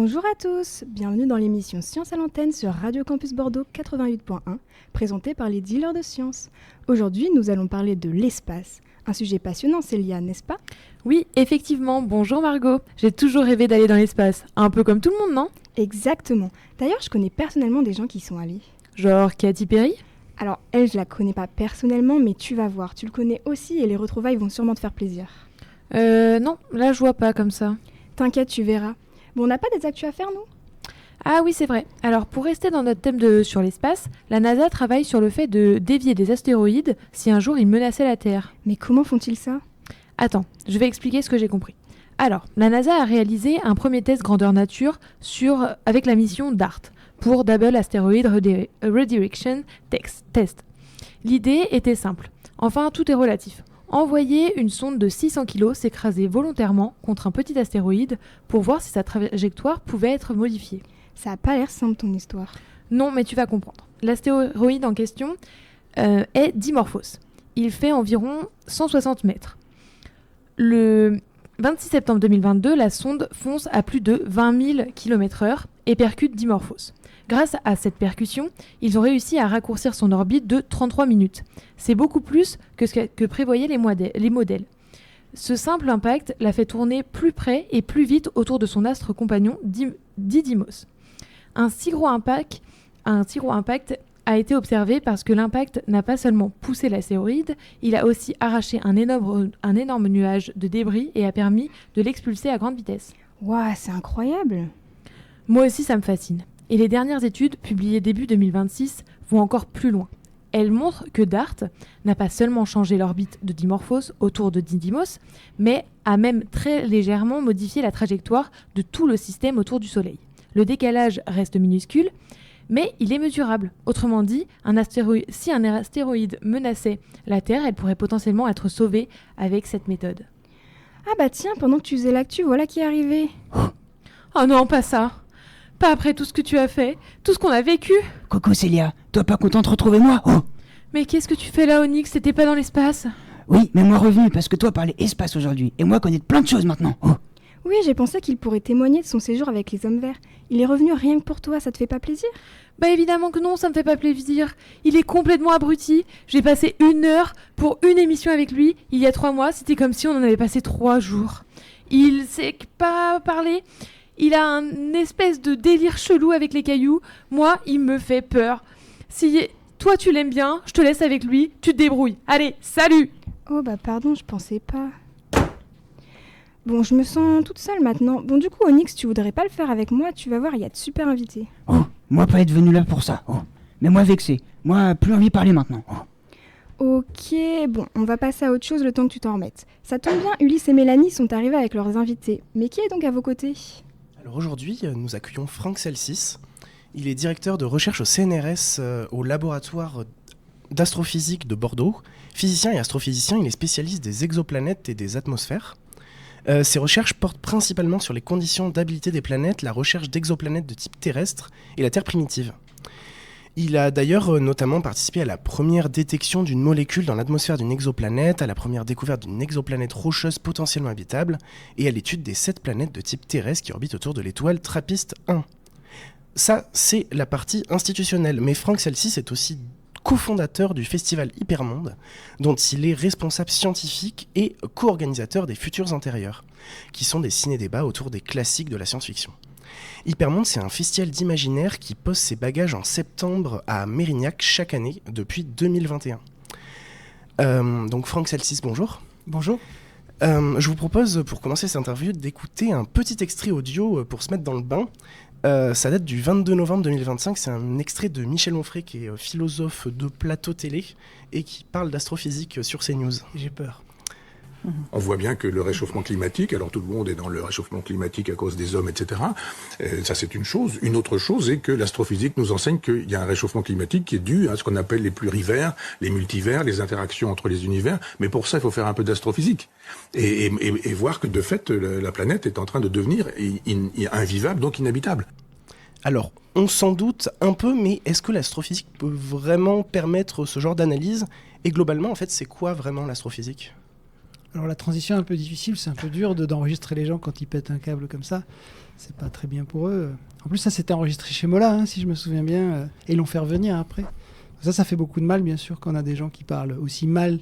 Bonjour à tous, bienvenue dans l'émission Science à l'antenne sur Radio Campus Bordeaux 88.1, présentée par les dealers de sciences. Aujourd'hui, nous allons parler de l'espace. Un sujet passionnant, Célia, n'est-ce pas ? Oui, effectivement. Bonjour Margot. J'ai toujours rêvé d'aller dans l'espace. Un peu comme tout le monde, non ? Exactement. D'ailleurs, je connais personnellement des gens qui y sont allés. Genre Katy Perry ? Alors, elle, je la connais pas personnellement, mais tu vas voir, tu le connais aussi et les retrouvailles vont sûrement te faire plaisir. Non, là je vois pas comme ça. T'inquiète, tu verras. Bon, on n'a pas des actus à faire, nous ? Ah oui, c'est vrai. Alors pour rester dans notre thème sur l'espace, la NASA travaille sur le fait de dévier des astéroïdes si un jour ils menaçaient la Terre. Mais comment font-ils ça ? Attends, je vais expliquer ce que j'ai compris. Alors, la NASA a réalisé un premier test grandeur nature avec la mission DART pour Double Asteroid Redirection Test. L'idée était simple. Enfin, tout est relatif. Envoyer une sonde de 600 kg s'écraser volontairement contre un petit astéroïde pour voir si sa trajectoire pouvait être modifiée. Ça a pas l'air simple ton histoire. Non, mais tu vas comprendre. L'astéroïde en question est Dimorphos. Il fait environ 160 mètres. Le 26 septembre 2022, la sonde fonce à plus de 20 000 km/h et percute Dimorphos. Grâce à cette percussion, ils ont réussi à raccourcir son orbite de 33 minutes. C'est beaucoup plus que ce que prévoyaient les modèles. Ce simple impact l'a fait tourner plus près et plus vite autour de son astre compagnon Didymos. Un si gros impact a été observé parce que l'impact n'a pas seulement poussé l'astéroïde, il a aussi arraché un énorme nuage de débris et a permis de l'expulser à grande vitesse. Waouh, c'est incroyable ! Moi aussi, ça me fascine. Et les dernières études, publiées début 2026, vont encore plus loin. Elles montrent que DART n'a pas seulement changé l'orbite de Dimorphos autour de Didymos, mais a même très légèrement modifié la trajectoire de tout le système autour du Soleil. Le décalage reste minuscule, mais il est mesurable. Autrement dit, si un astéroïde menaçait la Terre, elle pourrait potentiellement être sauvée avec cette méthode. Ah bah tiens, pendant que tu faisais l'actu, voilà qui est arrivé. Oh non, pas ça. Pas après tout ce que tu as fait, tout ce qu'on a vécu. Coucou Célia, toi pas content de retrouver moi ? Oh ! Mais qu'est-ce que tu fais là, Onyx ? T'étais pas dans l'espace ? Oui, mais moi revenu parce que toi parlais espace aujourd'hui, et moi connais plein de choses maintenant. Oh ! Oui, j'ai pensé qu'il pourrait témoigner de son séjour avec les hommes verts. Il est revenu rien que pour toi, ça te fait pas plaisir ? Bah évidemment que non, ça me fait pas plaisir. Il est complètement abruti. J'ai passé 1 heure pour une émission avec lui il y a 3 mois, c'était comme si on en avait passé 3 jours. Il sait pas parler. Il a un espèce de délire chelou avec les cailloux. Moi, il me fait peur. Si toi, tu l'aimes bien, je te laisse avec lui. Tu te débrouilles. Allez, salut ! Oh bah pardon, je pensais pas. Bon, je me sens toute seule maintenant. Bon, du coup, Onyx, tu voudrais pas le faire avec moi ? Tu vas voir, il y a de super invités. Oh, moi pas être venu là pour ça. Oh, mais moi vexé. Moi plus envie de parler maintenant. Oh. Ok, bon, on va passer à autre chose le temps que tu t'en remettes. Ça tombe bien, Ulysse et Mélanie sont arrivés avec leurs invités. Mais qui est donc à vos côtés ? Alors aujourd'hui, nous accueillons Franck Celsis. Il est directeur de recherche au CNRS, au laboratoire d'astrophysique de Bordeaux. Physicien et astrophysicien, il est spécialiste des exoplanètes et des atmosphères. Ses recherches portent principalement sur les conditions d'habiter des planètes, la recherche d'exoplanètes de type terrestre et la Terre primitive. Il a d'ailleurs notamment participé à la première détection d'une molécule dans l'atmosphère d'une exoplanète, à la première découverte d'une exoplanète rocheuse potentiellement habitable, et à l'étude des 7 planètes de type terrestre qui orbitent autour de l'étoile TRAPPIST-1. Ça, c'est la partie institutionnelle, mais Franck Celsis est aussi cofondateur du festival Hypermonde, dont il est responsable scientifique et co-organisateur des Futurs Antérieurs, qui sont des ciné-débats autour des classiques de la science-fiction. Hypermonde, c'est un festival d'imaginaire qui pose ses bagages en septembre à Mérignac chaque année depuis 2021. Donc Franck Celsis, bonjour. Bonjour. Je vous propose, pour commencer cette interview, d'écouter un petit extrait audio pour se mettre dans le bain. Ça date du 22 novembre 2025, c'est un extrait de Michel Onfray, qui est philosophe de plateau télé et qui parle d'astrophysique sur CNews. J'ai peur. On voit bien que le réchauffement climatique, alors tout le monde est dans le réchauffement climatique à cause des hommes, etc. Ça c'est une chose. Une autre chose est que l'astrophysique nous enseigne qu'il y a un réchauffement climatique qui est dû à ce qu'on appelle les plurivers, les multivers, les interactions entre les univers. Mais pour ça, il faut faire un peu d'astrophysique et voir que de fait, la planète est en train de devenir invivable, donc inhabitable. Alors, on s'en doute un peu, mais est-ce que l'astrophysique peut vraiment permettre ce genre d'analyse ? Et globalement, en fait, c'est quoi vraiment l'astrophysique ? Alors la transition est un peu difficile, c'est un peu dur d'enregistrer les gens quand ils pètent un câble comme ça. C'est pas très bien pour eux. En plus, ça c'était enregistré chez Mola, hein, si je me souviens bien, et ils l'ont fait revenir après. Ça fait beaucoup de mal, bien sûr, quand on a des gens qui parlent aussi mal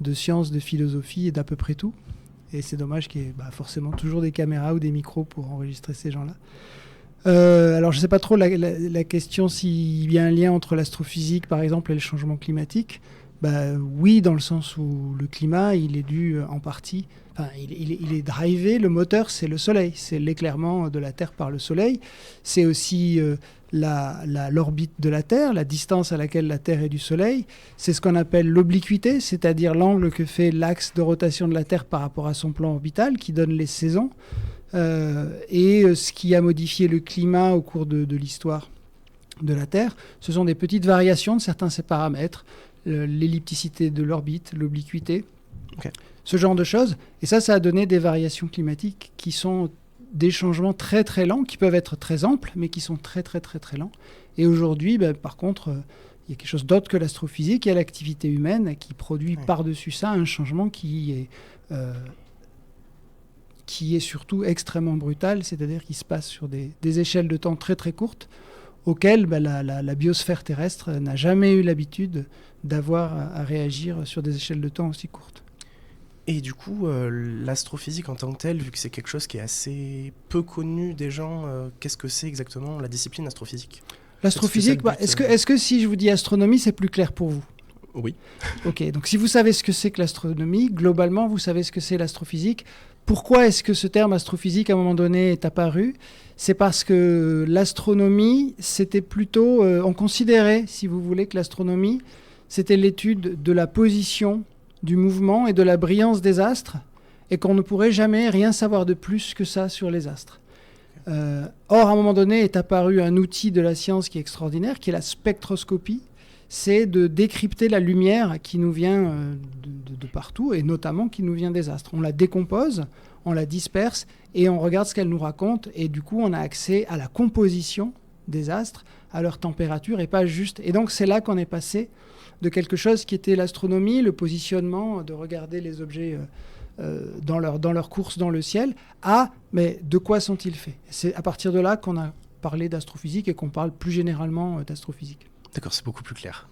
de science, de philosophie et d'à peu près tout. Et c'est dommage qu'il y ait forcément toujours des caméras ou des micros pour enregistrer ces gens-là. Alors je ne sais pas trop la question s'il y a un lien entre l'astrophysique, par exemple, et le changement climatique. Oui, dans le sens où le climat, il est dû en partie... il est drivé, le moteur, c'est le Soleil. C'est l'éclairement de la Terre par le Soleil. C'est aussi l'orbite de la Terre, la distance à laquelle la Terre est du Soleil. C'est ce qu'on appelle l'obliquité, c'est-à-dire l'angle que fait l'axe de rotation de la Terre par rapport à son plan orbital, qui donne les saisons. Et ce qui a modifié le climat au cours de l'histoire de la Terre, ce sont des petites variations de certains de ces paramètres, l'ellipticité de l'orbite, l'obliquité, ce genre de choses. Et ça a donné des variations climatiques qui sont des changements très très lents, qui peuvent être très amples, mais qui sont très très très très lents. Et aujourd'hui, par contre, il y a quelque chose d'autre que l'astrophysique, il y a l'activité humaine qui produit par-dessus ça un changement qui est surtout extrêmement brutal, c'est-à-dire qui se passe sur des échelles de temps très très courtes, auxquelles la biosphère terrestre n'a jamais eu l'habitude d'avoir à réagir sur des échelles de temps aussi courtes. Et du coup, l'astrophysique en tant que telle, vu que c'est quelque chose qui est assez peu connu des gens, qu'est-ce que c'est exactement la discipline astrophysique ? L'astrophysique, est-ce que si je vous dis astronomie, c'est plus clair pour vous ? Oui. Ok, donc si vous savez ce que c'est que l'astronomie, globalement, vous savez ce que c'est l'astrophysique. Pourquoi est-ce que ce terme astrophysique, à un moment donné, est apparu ? C'est parce que l'astronomie, c'était plutôt... on considérait, si vous voulez, que l'astronomie, c'était l'étude de la position, du mouvement et de la brillance des astres, et qu'on ne pourrait jamais rien savoir de plus que ça sur les astres. Or, à un moment donné, est apparu un outil de la science qui est extraordinaire, qui est la spectroscopie. C'est de décrypter la lumière qui nous vient de partout, et notamment qui nous vient des astres. On la décompose, on la disperse, et on regarde ce qu'elle nous raconte, et du coup, on a accès à la composition des astres, à leur température, et pas juste... Et donc, c'est là qu'on est passé de quelque chose qui était l'astronomie, le positionnement, de regarder les objets dans leur course dans le ciel, mais de quoi sont-ils faits ? C'est à partir de là qu'on a parlé d'astrophysique et qu'on parle plus généralement d'astrophysique. D'accord, c'est beaucoup plus clair.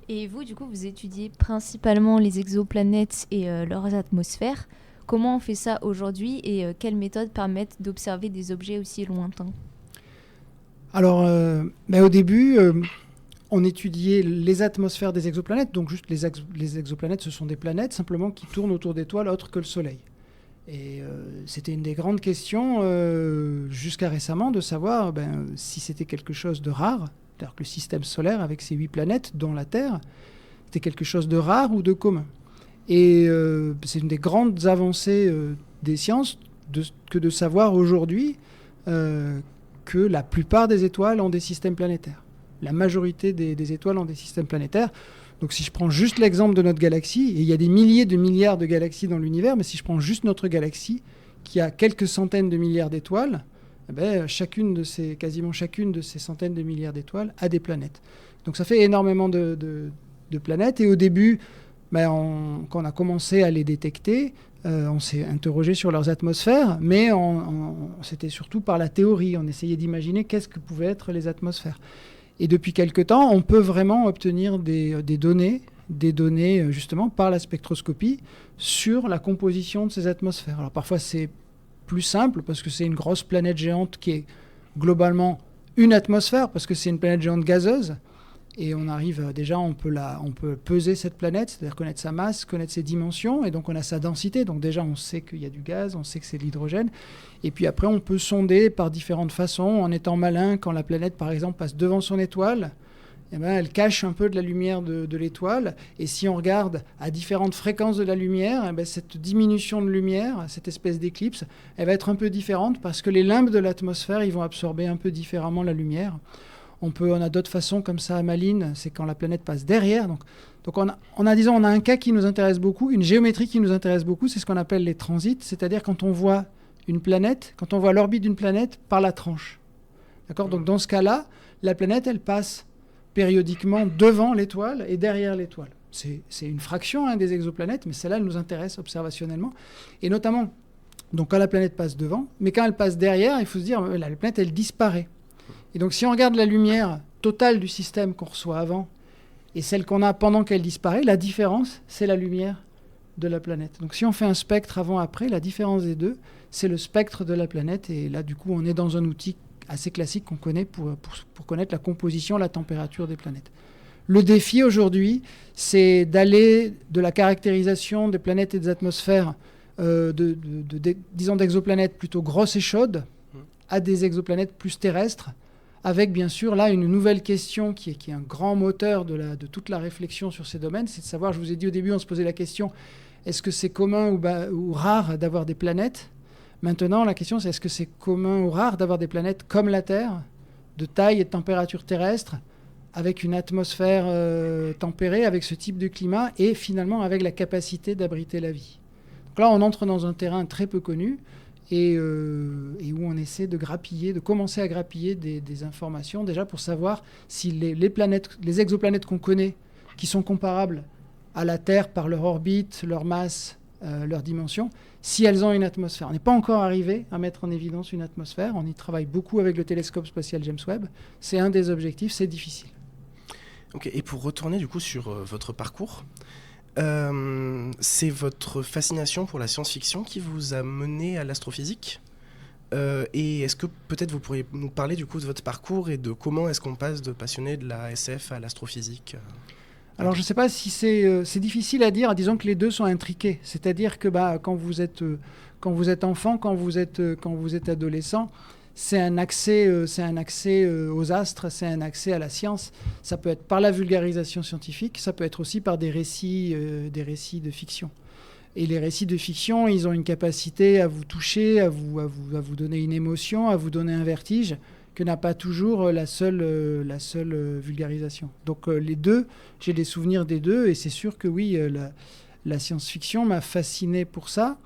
Et vous, du coup, vous étudiez principalement les exoplanètes et leurs atmosphères. Comment on fait ça aujourd'hui et quelles méthodes permettent d'observer des objets aussi lointains ? Alors, au début... on étudiait les atmosphères des exoplanètes. Donc juste les exoplanètes, ce sont des planètes simplement qui tournent autour d'étoiles autres que le Soleil. Et c'était une des grandes questions jusqu'à récemment de savoir si c'était quelque chose de rare, c'est-à-dire que le système solaire avec ses 8 planètes, dont la Terre, c'était quelque chose de rare ou de commun. Et c'est une des grandes avancées des sciences que de savoir aujourd'hui que la plupart des étoiles ont des systèmes planétaires. La majorité des étoiles ont des systèmes planétaires. Donc si je prends juste l'exemple de notre galaxie, et il y a des milliers de milliards de galaxies dans l'univers, mais si je prends juste notre galaxie, qui a quelques centaines de milliards d'étoiles, quasiment chacune de ces centaines de milliards d'étoiles a des planètes. Donc ça fait énormément de planètes. Et au début, quand on a commencé à les détecter, on s'est interrogé sur leurs atmosphères, mais c'était surtout par la théorie. On essayait d'imaginer qu'est-ce que pouvaient être les atmosphères. Et depuis quelque temps, on peut vraiment obtenir des données justement par la spectroscopie sur la composition de ces atmosphères. Alors parfois c'est plus simple parce que c'est une grosse planète géante qui est globalement une atmosphère parce que c'est une planète géante gazeuse. Et on arrive déjà, on peut peser cette planète, c'est-à-dire connaître sa masse, connaître ses dimensions, et donc on a sa densité. Donc déjà, on sait qu'il y a du gaz, on sait que c'est de l'hydrogène. Et puis après, on peut sonder par différentes façons, en étant malin, quand la planète, par exemple, passe devant son étoile, elle cache un peu de la lumière de l'étoile. Et si on regarde à différentes fréquences de la lumière, cette diminution de lumière, cette espèce d'éclipse, elle va être un peu différente parce que les limbes de l'atmosphère, ils vont absorber un peu différemment la lumière. On a d'autres façons comme ça à Malines, c'est quand la planète passe derrière. Donc on a un cas qui nous intéresse beaucoup, une géométrie qui nous intéresse beaucoup, c'est ce qu'on appelle les transits, c'est-à-dire quand on voit une planète, quand on voit l'orbite d'une planète par la tranche. D'accord ? Donc dans ce cas-là, la planète, elle passe périodiquement devant l'étoile et derrière l'étoile. c'est une fraction des exoplanètes, mais celle-là, elle nous intéresse observationnellement. Et notamment, donc quand la planète passe devant, mais quand elle passe derrière, il faut se dire, la planète, elle disparaît. Et donc si on regarde la lumière totale du système qu'on reçoit avant, et celle qu'on a pendant qu'elle disparaît, la différence, c'est la lumière de la planète. Donc si on fait un spectre avant-après, la différence des deux, c'est le spectre de la planète. Et là, du coup, on est dans un outil assez classique qu'on connaît pour connaître la composition, la température des planètes. Le défi aujourd'hui, c'est d'aller de la caractérisation des planètes et des atmosphères, disons d'exoplanètes plutôt grosses et chaudes, à des exoplanètes plus terrestres, avec bien sûr là une nouvelle question qui est un grand moteur de toute la réflexion sur ces domaines, c'est de savoir, je vous ai dit au début, on se posait la question, est-ce que c'est commun ou rare d'avoir des planètes ? Maintenant, la question, c'est est-ce que c'est commun ou rare d'avoir des planètes comme la Terre, de taille et de température terrestre, avec une atmosphère tempérée, avec ce type de climat, et finalement avec la capacité d'abriter la vie. Donc là, on entre dans un terrain très peu connu, et où on essaie de commencer à grappiller des informations, déjà pour savoir si les exoplanètes qu'on connaît, qui sont comparables à la Terre par leur orbite, leur masse, leur dimension, si elles ont une atmosphère. On n'est pas encore arrivé à mettre en évidence une atmosphère. On y travaille beaucoup avec le télescope spatial James Webb. C'est un des objectifs, c'est difficile. Ok, et pour retourner du coup sur votre parcours, c'est votre fascination pour la science-fiction qui vous a mené à l'astrophysique et est-ce que peut-être vous pourriez nous parler du coup de votre parcours et de comment est-ce qu'on passe de passionné de la SF à l'astrophysique Alors, je ne sais pas si c'est difficile à dire. Disons que les deux sont intriqués. C'est-à-dire que quand vous êtes enfant, quand vous êtes adolescent, c'est un accès aux astres, c'est un accès à la science. Ça peut être par la vulgarisation scientifique, ça peut être aussi par des récits de fiction. Et les récits de fiction, ils ont une capacité à vous toucher, à vous donner une émotion, à vous donner un vertige, que n'a pas toujours la seule vulgarisation. Donc les deux, j'ai des souvenirs des deux, et c'est sûr que oui, la science-fiction m'a fasciné pour ça.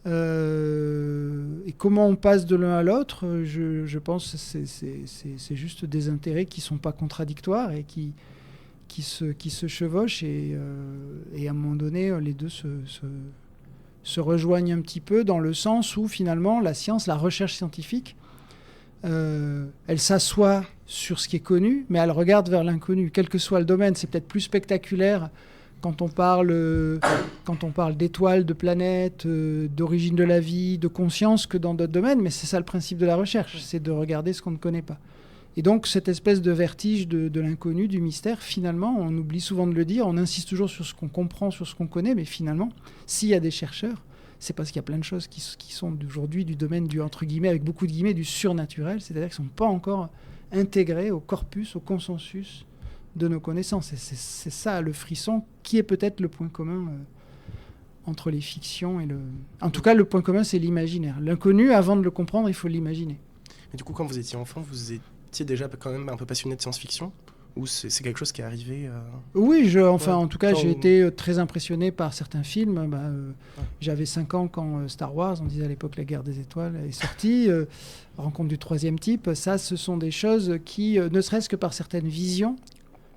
Et comment on passe de l'un à l'autre, je pense que c'est juste des intérêts qui ne sont pas contradictoires et qui se chevauchent, et à un moment donné, les deux se rejoignent un petit peu dans le sens où finalement la science, la recherche scientifique, elle s'assoit sur ce qui est connu, mais elle regarde vers l'inconnu. Quel que soit le domaine, c'est peut-être plus spectaculaire quand on parle d'étoiles, de planètes, d'origine de la vie, de conscience, que dans d'autres domaines, mais c'est ça le principe de la recherche, c'est de regarder ce qu'on ne connaît pas. Et donc cette espèce de vertige de l'inconnu, du mystère, finalement, on oublie souvent de le dire, on insiste toujours sur ce qu'on comprend, sur ce qu'on connaît, mais finalement, s'il y a des chercheurs, c'est parce qu'il y a plein de choses qui sont aujourd'hui du domaine du, entre guillemets, avec beaucoup de guillemets, du surnaturel, c'est-à-dire qu'ils ne sont pas encore intégrés au corpus, au consensus de nos connaissances. Et c'est ça le frisson, qui est peut-être le point commun entre les fictions et le... En tout cas, le point commun, c'est l'imaginaire. L'inconnu, avant de le comprendre, il faut l'imaginer. Mais du coup, quand vous étiez enfant, vous étiez déjà quand même un peu passionné de science-fiction ? Ou c'est quelque chose qui est arrivé Oui, en tout cas, j'ai été très impressionné par certains films. J'avais 5 ans quand Star Wars, on disait à l'époque La Guerre des Étoiles, est sorti. Rencontre du troisième type. Ça, ce sont des choses qui, ne serait-ce que par certaines visions,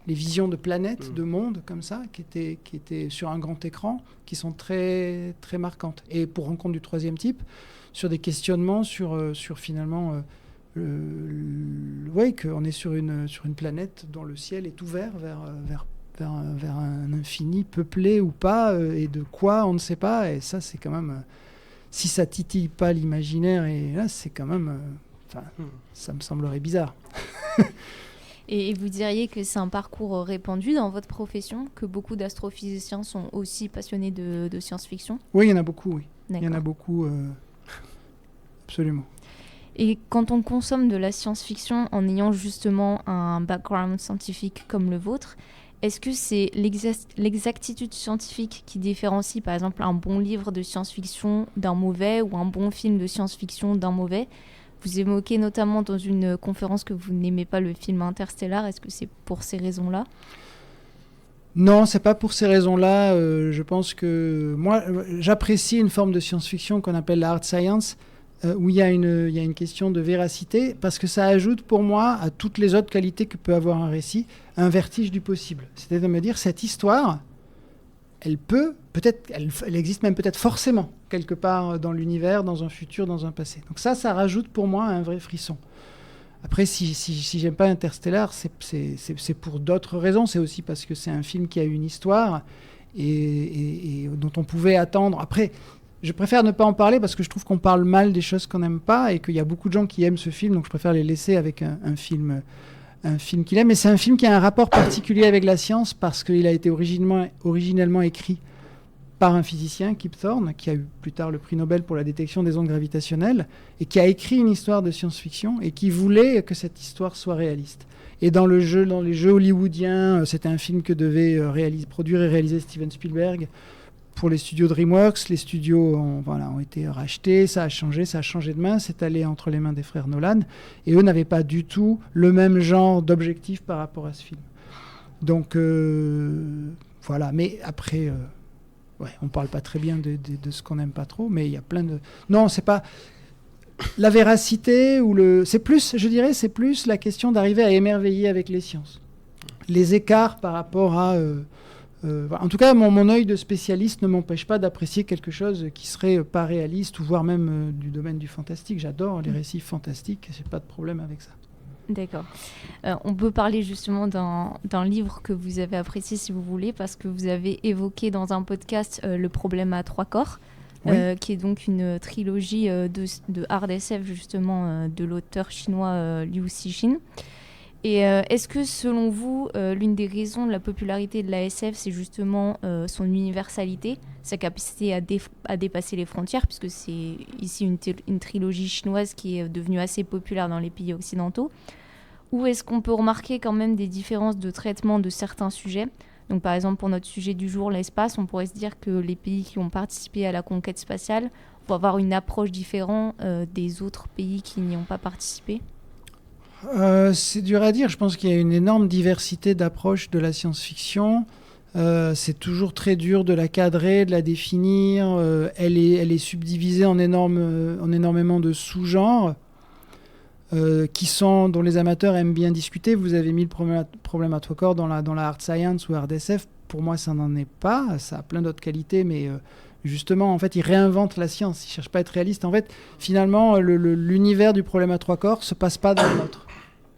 les visions de planètes, de mondes comme ça, qui étaient sur un grand écran, qui sont très, très marquantes. Et pour Rencontre du troisième type, sur des questionnements sur finalement... oui, qu'on est sur une planète dont le ciel est ouvert vers un infini peuplé ou pas, et de quoi on ne sait pas. Et ça, c'est quand même, si ça titille pas l'imaginaire, et là, c'est quand même, ça me semblerait bizarre. Et vous diriez que c'est un parcours répandu dans votre profession, que beaucoup d'astrophysiciens sont aussi passionnés de science-fiction ? Oui, il y en a beaucoup, oui. D'accord. Il y en a beaucoup, absolument. Et quand on consomme de la science-fiction en ayant justement un background scientifique comme le vôtre, est-ce que c'est l'exactitude scientifique qui différencie par exemple un bon livre de science-fiction d'un mauvais, ou un bon film de science-fiction d'un mauvais ? Vous évoquez notamment dans une conférence que vous n'aimez pas le film Interstellar. Est-ce que c'est pour ces raisons-là ? Non, c'est pas pour ces raisons-là. Je pense que moi, j'apprécie une forme de science-fiction qu'on appelle la hard science, où il y a une question de véracité, parce que ça ajoute pour moi à toutes les autres qualités que peut avoir un récit, un vertige du possible. C'est-à-dire de me dire, cette histoire, elle existe même peut-être forcément quelque part dans l'univers, dans un futur, dans un passé. Donc ça rajoute pour moi un vrai frisson. Après, si j'aime pas Interstellar, c'est pour d'autres raisons. C'est aussi parce que c'est un film qui a une histoire et dont on pouvait attendre. Après, je préfère ne pas en parler parce que je trouve qu'on parle mal des choses qu'on n'aime pas et qu'il y a beaucoup de gens qui aiment ce film, donc je préfère les laisser avec un film qu'il aime. Mais c'est un film qui a un rapport particulier avec la science parce qu'il a été originellement écrit par un physicien, Kip Thorne, qui a eu plus tard le prix Nobel pour la détection des ondes gravitationnelles, et qui a écrit une histoire de science-fiction, et qui voulait que cette histoire soit réaliste. Et dans les jeux hollywoodiens, c'était un film que devait produire et réaliser Steven Spielberg pour les studios DreamWorks. Les studios ont été rachetés, ça a changé de main, c'est allé entre les mains des frères Nolan, et eux n'avaient pas du tout le même genre d'objectif par rapport à ce film. Donc, voilà. Mais après... on parle pas très bien de ce qu'on n'aime pas trop, mais il y a plein de... Non, c'est pas... La véracité ou c'est plus la question d'arriver à émerveiller avec les sciences. Les écarts par rapport à... En tout cas, mon œil de spécialiste ne m'empêche pas d'apprécier quelque chose qui serait pas réaliste, ou voire même du domaine du fantastique. J'adore les récits fantastiques, j'ai pas de problème avec ça. D'accord. On peut parler justement d'un livre que vous avez apprécié, si vous voulez, parce que vous avez évoqué dans un podcast Le problème à trois corps, qui est donc une trilogie de hard SF, justement, de l'auteur chinois Liu Cixin. Et est-ce que, selon vous, l'une des raisons de la popularité de la SF, c'est justement son universalité, sa capacité à dépasser les frontières, puisque c'est ici une trilogie chinoise qui est devenue assez populaire dans les pays occidentaux? Ou est-ce qu'on peut remarquer quand même des différences de traitement de certains sujets? Donc par exemple, pour notre sujet du jour, l'espace, on pourrait se dire que les pays qui ont participé à la conquête spatiale vont avoir une approche différente des autres pays qui n'y ont pas participé. C'est dur à dire. Je pense qu'il y a une énorme diversité d'approches de la science-fiction. C'est toujours très dur de la cadrer, de la définir. Elle est subdivisée en énormément de sous-genres dont les amateurs aiment bien discuter. Vous avez mis le problème à trois corps dans la hard science ou hard SF. Pour moi, ça n'en est pas. Ça a plein d'autres qualités, mais justement, en fait, il réinvente la science. Il ne cherche pas à être réaliste. En fait, finalement, l'univers du problème à trois corps ne se passe pas dans le nôtre.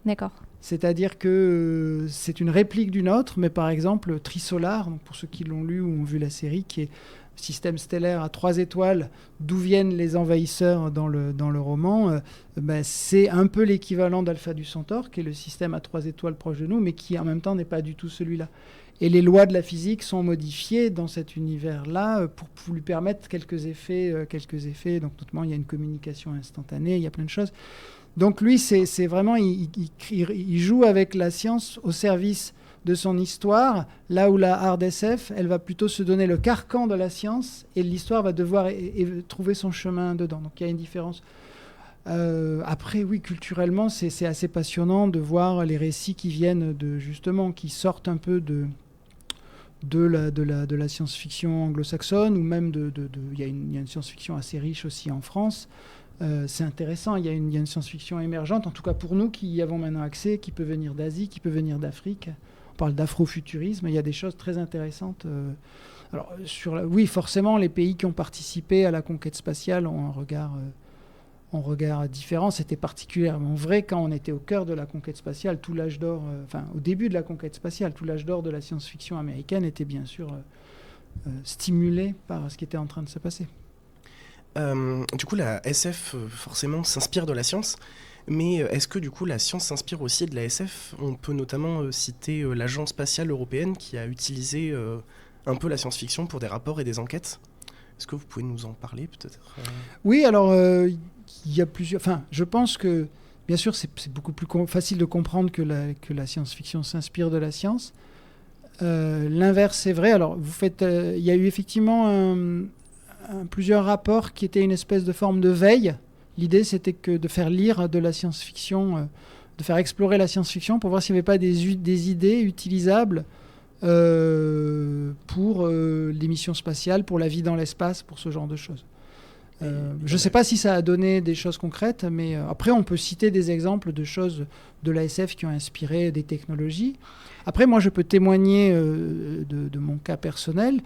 D'accord. C'est-à-dire que c'est une réplique du nôtre, mais par exemple, Trisolar, donc pour ceux qui l'ont lu ou ont vu la série, qui est système stellaire à 3 étoiles, d'où viennent les envahisseurs dans le roman, c'est un peu l'équivalent d'Alpha du Centaure, qui est le système à 3 étoiles proche de nous, mais qui en même temps n'est pas du tout celui-là. Et les lois de la physique sont modifiées dans cet univers-là pour lui permettre quelques effets. Donc notamment, il y a une communication instantanée, il y a plein de choses. Donc lui, c'est vraiment, il joue avec la science au service de son histoire, là où la hard SF, elle va plutôt se donner le carcan de la science et l'histoire va devoir trouver son chemin dedans. Donc il y a une différence. Après, oui, culturellement, c'est assez passionnant de voir les récits qui viennent qui sortent un peu de la science-fiction anglo-saxonne, ou même il y a une science-fiction assez riche aussi en France. C'est intéressant, il y a une science-fiction émergente, en tout cas pour nous qui y avons maintenant accès, qui peut venir d'Asie, qui peut venir d'Afrique. On parle d'afrofuturisme, il y a des choses très intéressantes. Alors, oui, forcément, les pays qui ont participé à la conquête spatiale ont un regard différent. C'était particulièrement vrai quand on était au cœur de la conquête spatiale. Tout l'âge d'or, au début de la conquête spatiale, tout l'âge d'or de la science-fiction américaine était bien sûr stimulé par ce qui était en train de se passer. Du coup, la SF, forcément, s'inspire de la science. Mais est-ce que, du coup, la science s'inspire aussi de la SF? On peut notamment citer l'Agence spatiale européenne qui a utilisé un peu la science-fiction pour des rapports et des enquêtes. Est-ce que vous pouvez nous en parler, peut-être? Oui, alors, il y a plusieurs... Enfin, je pense que, bien sûr, c'est beaucoup plus facile de comprendre que la science-fiction s'inspire de la science. L'inverse, c'est vrai. Alors, il y a eu effectivement plusieurs rapports qui étaient une espèce de forme de veille. L'idée, c'était de faire lire de la science-fiction, de faire explorer la science-fiction pour voir s'il n'y avait pas des idées utilisables pour les missions spatiales, pour la vie dans l'espace, pour ce genre de choses. Je ne sais pas si ça a donné des choses concrètes, mais après, on peut citer des exemples de choses de la SF qui ont inspiré des technologies. Après, moi, je peux témoigner de mon cas personnel,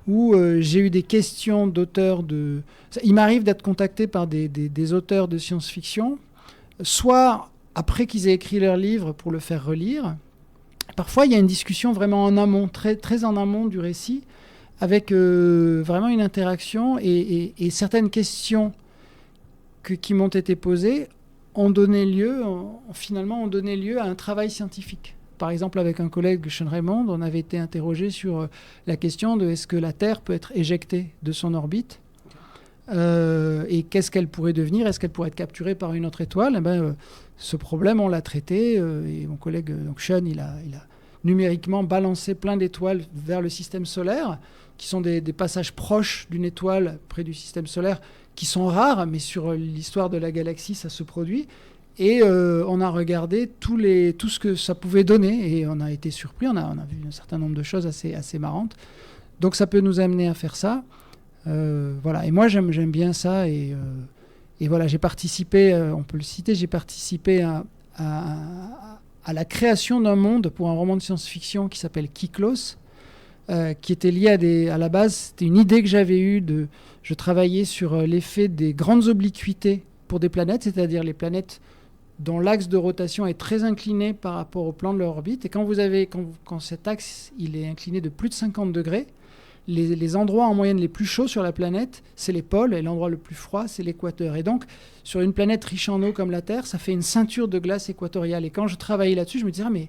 où j'ai eu des questions d'auteurs de... Il m'arrive d'être contacté par des auteurs de science-fiction, soit après qu'ils aient écrit leur livre pour le faire relire. Parfois, il y a une discussion vraiment en amont, très, très en amont du récit, avec vraiment une interaction et certaines questions qui m'ont été posées finalement ont donné lieu à un travail scientifique. Par exemple, avec un collègue, Sean Raymond, on avait été interrogé sur la question de est-ce que la Terre peut être éjectée de son orbite et qu'est-ce qu'elle pourrait devenir? Est-ce qu'elle pourrait être capturée par une autre étoile? Ce problème, on l'a traité et mon collègue donc Sean, il a numériquement balancé plein d'étoiles vers le système solaire, qui sont des passages proches d'une étoile près du système solaire, qui sont rares, mais sur l'histoire de la galaxie, ça se produit. Et on a regardé tout ce que ça pouvait donner, et on a été surpris, on a vu un certain nombre de choses assez marrantes. Donc ça peut nous amener à faire ça. Voilà. Et moi, j'aime bien ça, et voilà, j'ai participé, on peut le citer, j'ai participé à la création d'un monde pour un roman de science-fiction qui s'appelle Kyklos, qui était lié à la base, c'était une idée que j'avais eue. Je travaillais sur l'effet des grandes obliquités pour des planètes, c'est-à-dire les planètes dont l'axe de rotation est très incliné par rapport au plan de leur orbite. Et quand cet axe il est incliné de plus de 50 degrés, les endroits en moyenne les plus chauds sur la planète, c'est les pôles, et l'endroit le plus froid, c'est l'équateur. Et donc, sur une planète riche en eau comme la Terre, ça fait une ceinture de glace équatoriale. Et quand je travaillais là-dessus, je me disais, mais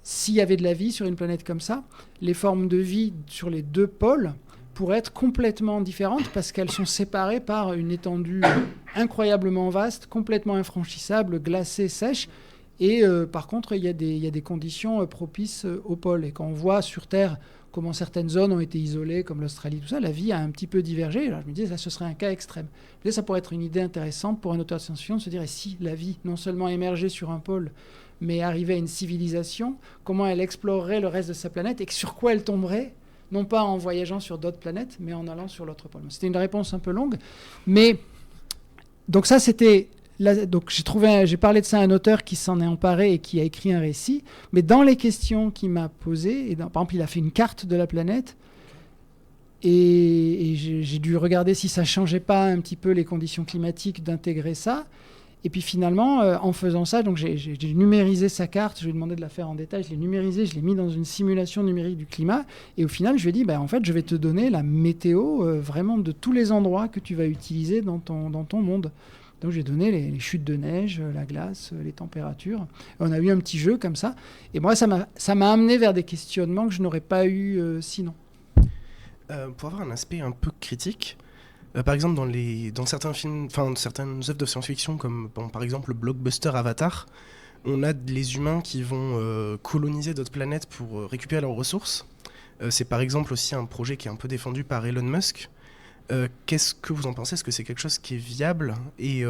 s'il y avait de la vie sur une planète comme ça, les formes de vie sur les deux pôles pourraient être complètement différentes parce qu'elles sont séparées par une étendue incroyablement vaste, complètement infranchissable, glacée, sèche. Et par contre, il y a des conditions propices aux pôles. Et quand on voit sur Terre comment certaines zones ont été isolées, comme l'Australie, tout ça, la vie a un petit peu divergé. Alors, je me disais, là, ce serait un cas extrême. Mais ça pourrait être une idée intéressante pour un auteur de science-fiction de se dire, et si la vie non seulement émergeait sur un pôle, mais arrivait à une civilisation, comment elle explorerait le reste de sa planète et sur quoi elle tomberait, non pas en voyageant sur d'autres planètes, mais en allant sur l'autre pôle. C'était une réponse un peu longue, mais donc ça, c'était... Donc j'ai parlé de ça à un auteur qui s'en est emparé et qui a écrit un récit, mais dans les questions qu'il m'a posées, par exemple, il a fait une carte de la planète, et j'ai dû regarder si ça changeait pas un petit peu les conditions climatiques d'intégrer ça. Et puis finalement, en faisant ça, donc j'ai numérisé sa carte, je lui ai demandé de la faire en détail, je l'ai numérisée, je l'ai mis dans une simulation numérique du climat, et au final, je lui ai dit, en fait, je vais te donner la météo vraiment de tous les endroits que tu vas utiliser dans ton monde. Donc j'ai donné les chutes de neige, la glace, les températures. On a eu un petit jeu comme ça. Et moi, ça m'a amené vers des questionnements que je n'aurais pas eu sinon. Pour avoir un aspect un peu critique, par exemple dans certains films, certaines œuvres de science-fiction, comme par exemple le blockbuster Avatar, on a les humains qui vont coloniser d'autres planètes pour récupérer leurs ressources. C'est par exemple aussi un projet qui est un peu défendu par Elon Musk. Qu'est-ce que vous en pensez? Est-ce que c'est quelque chose qui est viable? Et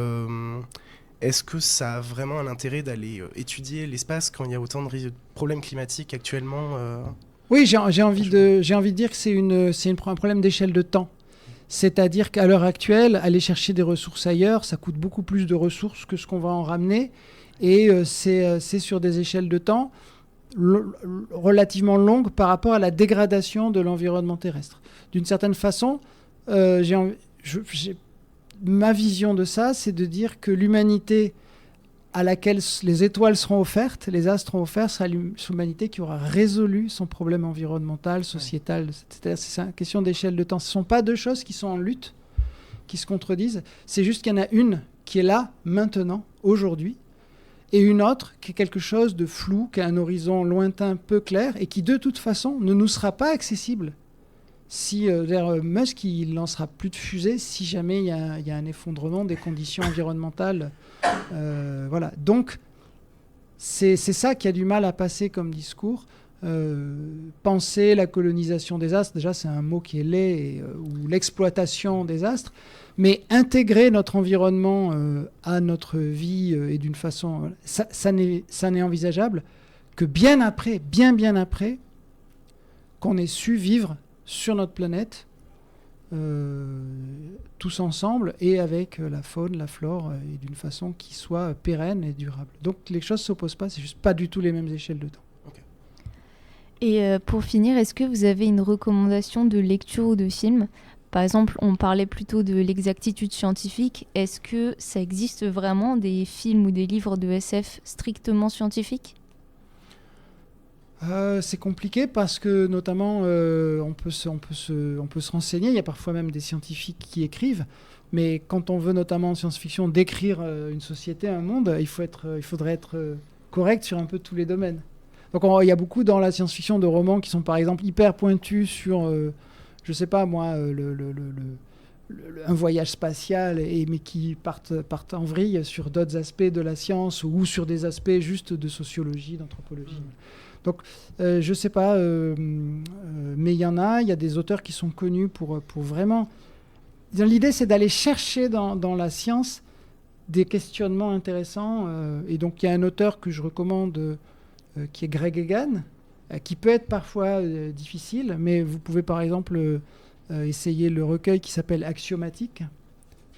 est-ce que ça a vraiment un intérêt d'aller étudier l'espace quand il y a autant de problèmes climatiques actuellement Oui, j'ai envie de dire que c'est un problème d'échelle de temps. C'est-à-dire qu'à l'heure actuelle, aller chercher des ressources ailleurs, ça coûte beaucoup plus de ressources que ce qu'on va en ramener. Et c'est sur des échelles de temps relativement longues par rapport à la dégradation de l'environnement terrestre. D'une certaine façon, ma vision de ça, c'est de dire que l'humanité à laquelle les étoiles seront offertes, les astres seront offerts, sera l'humanité qui aura résolu son problème environnemental, sociétal. C'est-à-dire, c'est une question d'échelle de temps. Ce ne sont pas deux choses qui sont en lutte, qui se contredisent. C'est juste qu'il y en a une qui est là, maintenant, aujourd'hui, et une autre qui est quelque chose de flou, qui a un horizon lointain, peu clair, et qui, de toute façon, ne nous sera pas accessible. Si Musk, il lancera plus de fusées si jamais il y a un effondrement des conditions environnementales. Voilà. Donc, c'est ça qui a du mal à passer comme discours. Penser la colonisation des astres, déjà c'est un mot qui est laid, ou l'exploitation des astres, mais intégrer notre environnement à notre vie et d'une façon... Ça n'est envisageable que bien après qu'on ait su vivre sur notre planète, tous ensemble, et avec la faune, la flore, et d'une façon qui soit pérenne et durable. Donc les choses ne s'opposent pas, c'est juste pas du tout les mêmes échelles de temps. Et pour finir, est-ce que vous avez une recommandation de lecture ou de film ? Par exemple, on parlait plutôt de l'exactitude scientifique. Est-ce que ça existe vraiment des films ou des livres de SF strictement scientifiques ? C'est compliqué parce que notamment on peut se renseigner, il y a parfois même des scientifiques qui écrivent, mais quand on veut notamment en science-fiction décrire une société, un monde, il faudrait être correct sur un peu tous les domaines. Donc il y a beaucoup dans la science-fiction de romans qui sont par exemple hyper pointus sur, je sais pas moi, un voyage spatial, mais qui partent en vrille sur d'autres aspects de la science ou sur des aspects juste de sociologie, d'anthropologie. Donc, je sais pas, mais il y a des auteurs qui sont connus pour vraiment... L'idée, c'est d'aller chercher dans la science des questionnements intéressants. Et donc, il y a un auteur que je recommande qui est Greg Egan, qui peut être parfois difficile, mais vous pouvez par exemple essayer le recueil qui s'appelle Axiomatique,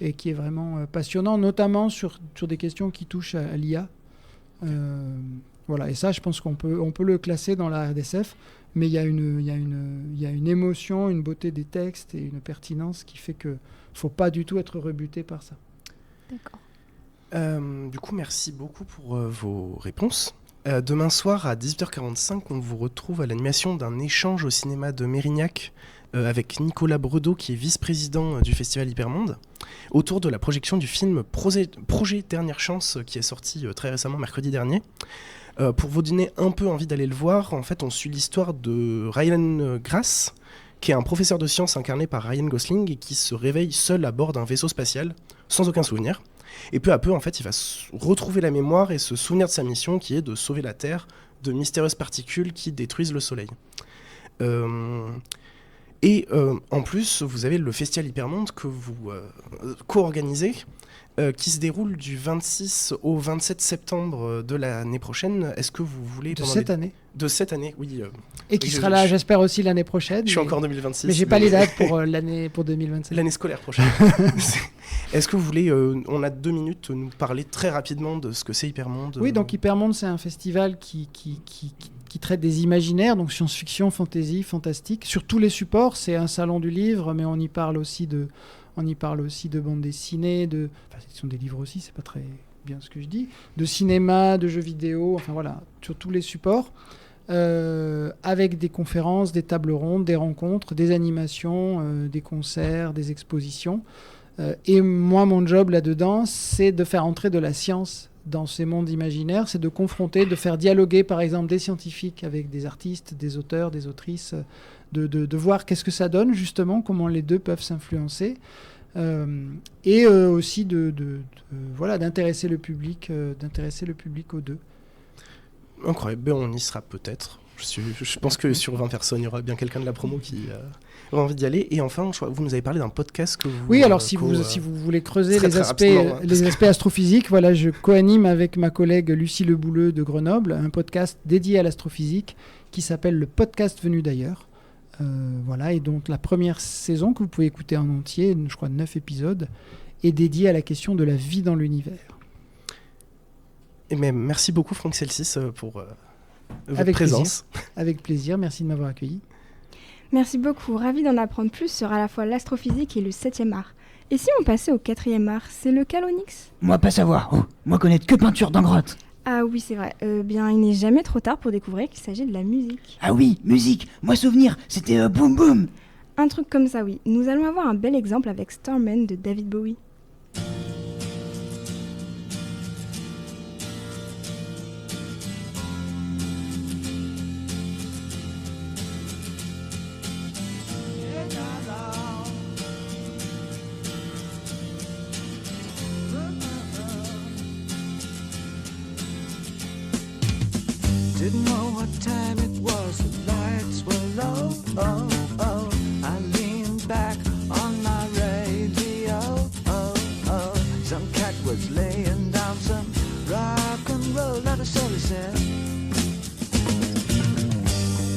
et qui est vraiment passionnant, notamment sur des questions qui touchent à l'IA. Voilà, et ça, je pense qu'on peut le classer dans la RDSF, mais il y a une émotion, une beauté des textes et une pertinence qui fait qu'il ne faut pas du tout être rebuté par ça. D'accord. Du coup, merci beaucoup pour vos réponses. Demain soir, à 18h45, on vous retrouve à l'animation d'un échange au cinéma de Mérignac avec Nicolas Bredeau, qui est vice-président du Festival Hypermonde, autour de la projection du film Projet Dernière Chance, qui est sorti très récemment, mercredi dernier. Pour vous donner un peu envie d'aller le voir, en fait, on suit l'histoire de Ryan Grass, qui est un professeur de sciences incarné par Ryan Gosling et qui se réveille seul à bord d'un vaisseau spatial, sans aucun souvenir. Et peu à peu, en fait, il va retrouver la mémoire et se souvenir de sa mission, qui est de sauver la Terre de mystérieuses particules qui détruisent le Soleil. En plus, vous avez le Festival Hypermonde que vous co-organisez, qui se déroule du 26 au 27 septembre de l'année prochaine. Est-ce que vous voulez... De cette année, oui. Et qui sera là, j'espère, aussi l'année prochaine. Je suis encore en 2026. Mais j'ai pas les dates pour 2027. L'année scolaire prochaine. Est-ce que vous voulez... on a 2 minutes, nous parler très rapidement de ce que c'est Hypermonde. Oui, donc Hypermonde, c'est un festival qui traite des imaginaires, donc science-fiction, fantasy, fantastique, sur tous les supports. C'est un salon du livre, mais on y parle aussi de bande dessinée, ce sont des livres aussi, c'est pas très bien ce que je dis, de cinéma, de jeux vidéo, enfin voilà, sur tous les supports, avec des conférences, des tables rondes, des rencontres, des animations, des concerts, des expositions. Et moi, mon job là-dedans, c'est de faire entrer de la science dans ces mondes imaginaires, c'est de confronter, de faire dialoguer par exemple des scientifiques avec des artistes, des auteurs, des autrices, de voir qu'est-ce que ça donne justement, comment les deux peuvent s'influencer, et aussi d'intéresser le public aux deux. Incroyable, on y sera peut-être. Je pense que sur 20 personnes, il y aura bien quelqu'un de la promo qui aura envie d'y aller. Et enfin, vous nous avez parlé d'un podcast que vous... Oui, alors si vous voulez creuser les aspects astrophysiques, voilà, je co-anime avec ma collègue Lucie Lebouleux de Grenoble un podcast dédié à l'astrophysique qui s'appelle le podcast venu d'ailleurs. Voilà, et donc la première saison que vous pouvez écouter en entier, je crois 9 épisodes, est dédiée à la question de la vie dans l'univers. Et merci beaucoup Franck Celsis pour votre présence. Avec plaisir, merci de m'avoir accueilli. Merci beaucoup, ravi d'en apprendre plus sur à la fois l'astrophysique et le 7e art. Et si on passait au 4e art, c'est lequel, Onyx ? Moi, pas savoir. Moi, connaître que peinture dans grotte. Ah oui, c'est vrai. Bien, il n'est jamais trop tard pour découvrir qu'il s'agit de la musique. Ah oui, musique. Moi, souvenir, c'était Boom Boom. Un truc comme ça, oui. Nous allons avoir un bel exemple avec Starman de David Bowie. Didn't know what time it was, the lights were low. Oh, oh, I leaned back on my radio. Oh, oh, some cat was laying down some rock and roll, that is all he said.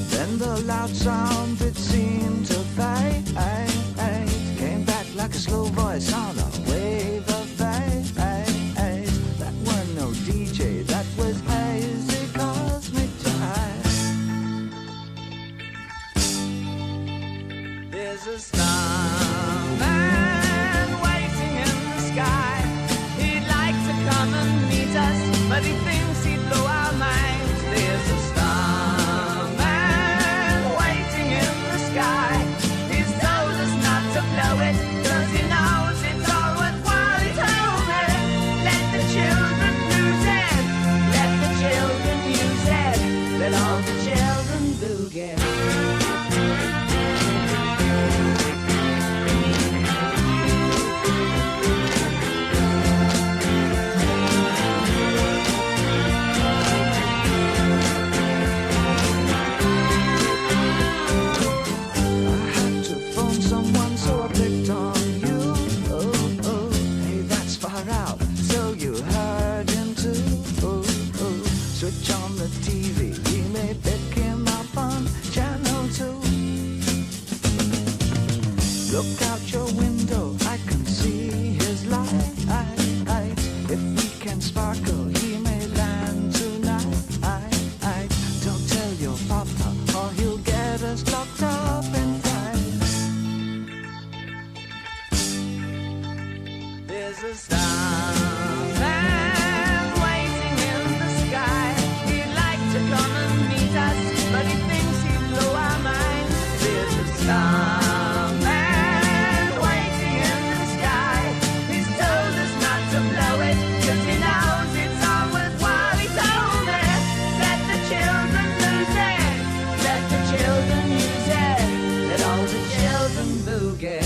Then the loud sound, it seemed to fade. Came back like a slow voice on a wave of bass. That wasn't no DJ, that was hazy cosmic jive. There's a starman waiting in the sky. He'd like to come and meet us, but he thinks he'd blow our minds. There's a starman waiting in the sky. He's told us not to blow it, 'cause he knows it's all worthwhile. He told me, let the children lose it, let the children use it, let all the children boogie.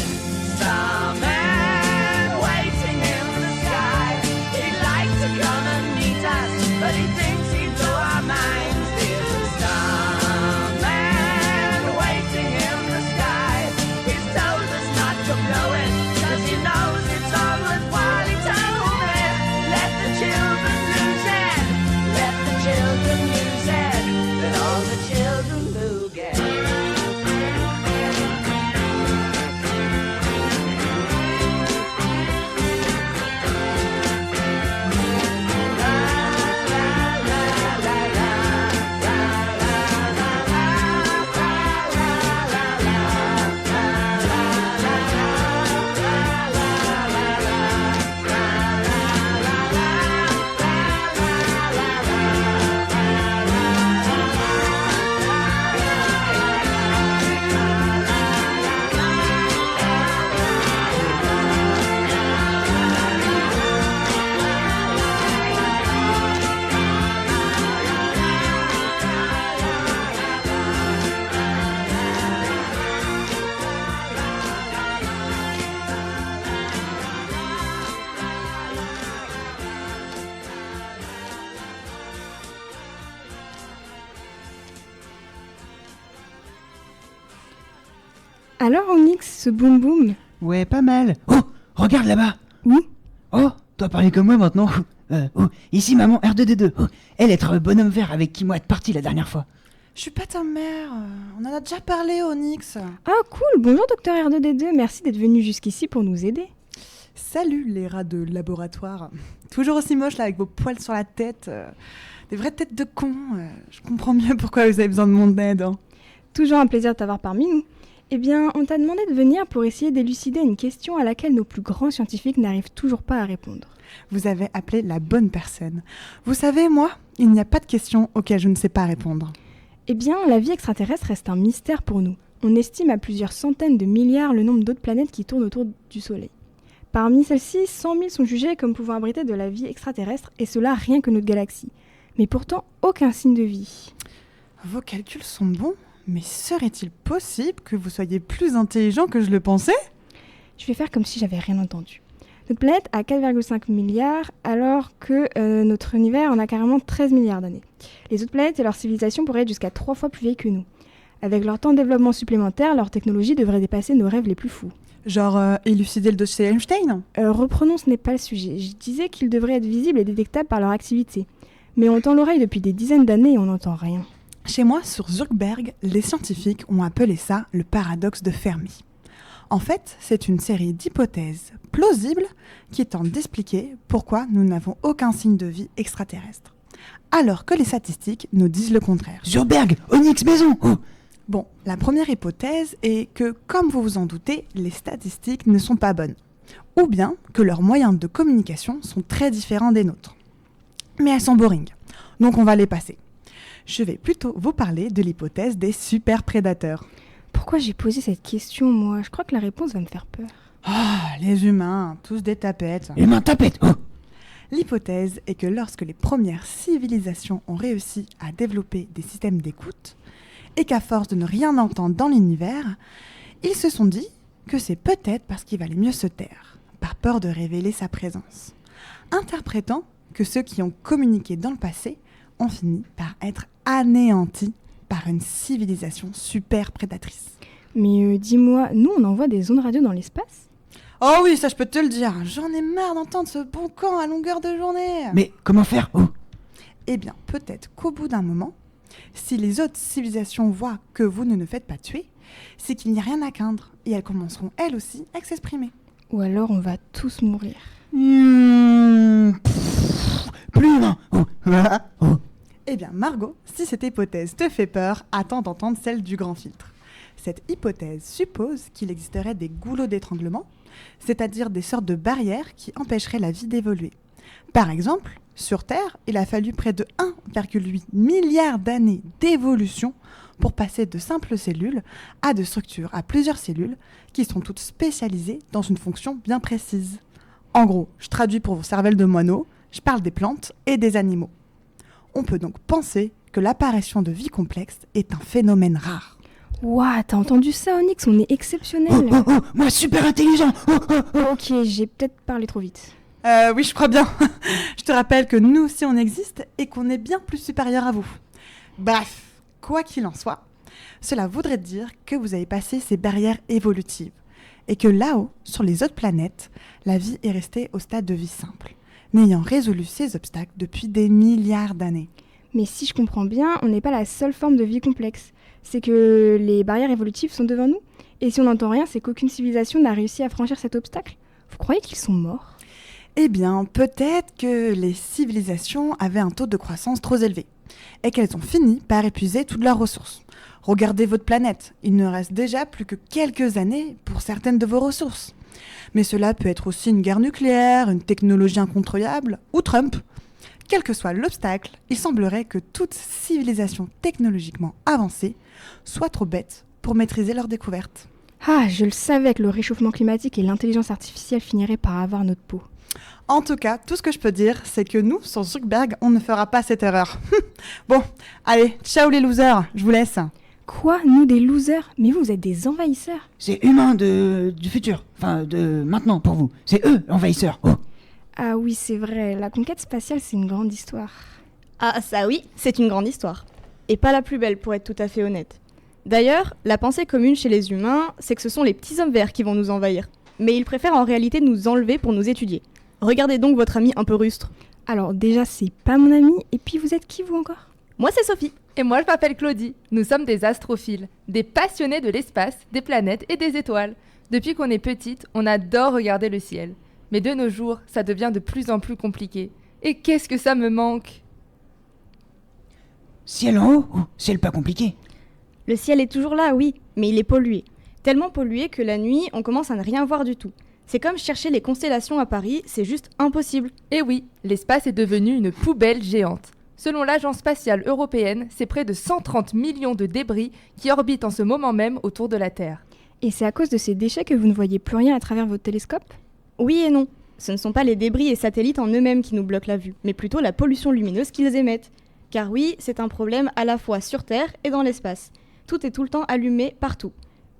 Starman waiting in the sky. He'd like to come and meet us, but he thinks he'd blow our minds. There's a starman waiting in the sky. He's told us not to blow it, 'cause he knows it's all worthwhile. He told me, let the children lose it, let the children use it, let all the children boogie. Alors Onyx, ce boum boum. Ouais, pas mal. Oh, regarde là-bas. Où? Oh, toi parler comme moi maintenant. Oh, ici maman, R2D2. Oh, elle être bonhomme vert avec qui moi être parti la dernière fois. Je suis pas ta mère. On en a déjà parlé, Onyx. Ah cool, bonjour docteur R2D2, merci d'être venu jusqu'ici pour nous aider. Salut les rats de laboratoire. Toujours aussi moches là avec vos poils sur la tête. Des vraies têtes de cons. Je comprends mieux pourquoi vous avez besoin de mon aide. Hein. Toujours un plaisir de t'avoir parmi nous. Eh bien, on t'a demandé de venir pour essayer d'élucider une question à laquelle nos plus grands scientifiques n'arrivent toujours pas à répondre. Vous avez appelé la bonne personne. Vous savez, moi, il n'y a pas de question auxquelles je ne sais pas répondre. Eh bien, la vie extraterrestre reste un mystère pour nous. On estime à plusieurs centaines de milliards le nombre d'autres planètes qui tournent autour du Soleil. Parmi celles-ci, 100 000 sont jugées comme pouvant abriter de la vie extraterrestre, et cela rien que notre galaxie. Mais pourtant, aucun signe de vie. Vos calculs sont bons, mais serait-il possible que vous soyez plus intelligent que je le pensais ? Je vais faire comme si j'avais rien entendu. Notre planète a 4,5 milliards, alors que notre univers en a carrément 13 milliards d'années. Les autres planètes et leurs civilisations pourraient être jusqu'à 3 fois plus vieilles que nous. Avec leur temps de développement supplémentaire, leur technologie devrait dépasser nos rêves les plus fous. Genre élucider le dossier Einstein ? Reprenons, ce n'est pas le sujet. Je disais qu'ils devraient être visibles et détectables par leur activité. Mais on tend l'oreille depuis des dizaines d'années et on n'entend rien. Chez moi, sur Zuckerberg, les scientifiques ont appelé ça le paradoxe de Fermi. En fait, c'est une série d'hypothèses plausibles qui tentent d'expliquer pourquoi nous n'avons aucun signe de vie extraterrestre. Alors que les statistiques nous disent le contraire. Zuckerberg, Onyx Maison. Oh. Bon, la première hypothèse est que, comme vous vous en doutez, les statistiques ne sont pas bonnes. Ou bien que leurs moyens de communication sont très différents des nôtres. Mais elles sont boring, donc on va les passer. Je vais plutôt vous parler de l'hypothèse des super prédateurs. Pourquoi j'ai posé cette question, moi ? Je crois que la réponse va me faire peur. Ah, les humains, tous des tapettes. Humains tapettes. Oh. L'hypothèse est que lorsque les premières civilisations ont réussi à développer des systèmes d'écoute, et qu'à force de ne rien entendre dans l'univers, ils se sont dit que c'est peut-être parce qu'il valait mieux se taire, par peur de révéler sa présence, interprétant que ceux qui ont communiqué dans le passé ont fini par être anéantis par une civilisation super prédatrice. Mais dis-moi, nous on envoie des ondes radio dans l'espace ? Oh oui, ça je peux te le dire, j'en ai marre d'entendre ce bon camp à longueur de journée. Mais comment faire ? Oh. Eh bien, peut-être qu'au bout d'un moment, si les autres civilisations voient que vous ne faites pas tuer, c'est qu'il n'y a rien à craindre, et elles commenceront elles aussi à s'exprimer. Ou alors on va tous mourir. Plus humain. Oh. Oh. Eh bien, Margot, si cette hypothèse te fait peur, attends d'entendre celle du grand filtre. Cette hypothèse suppose qu'il existerait des goulots d'étranglement c'est-à-dire des sortes de barrières qui empêcheraient la vie d'évoluer. Par exemple, sur Terre, il a fallu près de 1,8 milliard d'années d'évolution pour passer de simples cellules à de structures à plusieurs cellules qui sont toutes spécialisées dans une fonction bien précise. En gros, je traduis pour vos cervelles de moineaux, je parle des plantes et des animaux. On peut donc penser que l'apparition de vie complexe est un phénomène rare. Ouah, t'as entendu ça, Onyx? On est exceptionnel. Moi super intelligent. Ok, j'ai peut-être parlé trop vite. Oui, je crois bien. Je te rappelle que nous aussi on existe et qu'on est bien plus supérieur à vous. Bref, quoi qu'il en soit, cela voudrait dire que vous avez passé ces barrières évolutives et que là-haut, sur les autres planètes, la vie est restée au stade de vie simple, n'ayant résolu ces obstacles depuis des milliards d'années. Mais si je comprends bien, on n'est pas la seule forme de vie complexe. C'est que les barrières évolutives sont devant nous. Et si on n'entend rien, c'est qu'aucune civilisation n'a réussi à franchir cet obstacle. Vous croyez qu'ils sont morts? Eh bien, peut-être que les civilisations avaient un taux de croissance trop élevé et qu'elles ont fini par épuiser toutes leurs ressources. Regardez votre planète, il ne reste déjà plus que quelques années pour certaines de vos ressources. Mais cela peut être aussi une guerre nucléaire, une technologie incontrôlable ou Trump. Quel que soit l'obstacle, il semblerait que toute civilisation technologiquement avancée soit trop bête pour maîtriser leurs découvertes. Ah, je le savais que le réchauffement climatique et l'intelligence artificielle finiraient par avoir notre peau. En tout cas, tout ce que je peux dire, c'est que nous, sur Zuckerberg, on ne fera pas cette erreur. Bon, allez, ciao les losers, je vous laisse. Quoi? Nous des losers? Mais vous êtes des envahisseurs. C'est humain du futur. Enfin, de maintenant pour vous. C'est eux, envahisseurs. Oh. Ah oui, c'est vrai, la conquête spatiale, c'est une grande histoire. Ah ça oui, c'est une grande histoire. Et pas la plus belle pour être tout à fait honnête. D'ailleurs, la pensée commune chez les humains, c'est que ce sont les petits hommes verts qui vont nous envahir. Mais ils préfèrent en réalité nous enlever pour nous étudier. Regardez donc votre ami un peu rustre. Alors déjà, c'est pas mon ami, et puis vous êtes qui vous encore? Moi c'est Sophie. Et moi je m'appelle Claudie. Nous sommes des astrophiles, des passionnés de l'espace, des planètes et des étoiles. Depuis qu'on est petite, on adore regarder le ciel. Mais de nos jours, ça devient de plus en plus compliqué. Et qu'est-ce que ça me manque? Ciel en haut? Ciel pas compliqué. Le ciel est toujours là, oui, mais il est pollué. Tellement pollué que la nuit, on commence à ne rien voir du tout. C'est comme chercher les constellations à Paris, c'est juste impossible. Et oui, l'espace est devenu une poubelle géante. Selon l'Agence spatiale européenne, c'est près de 130 millions de débris qui orbitent en ce moment même autour de la Terre. Et c'est à cause de ces déchets que vous ne voyez plus rien à travers votre télescope? Oui et non. Ce ne sont pas les débris et satellites en eux-mêmes qui nous bloquent la vue, mais plutôt la pollution lumineuse qu'ils émettent. Car oui, c'est un problème à la fois sur Terre et dans l'espace. Tout est tout le temps allumé partout.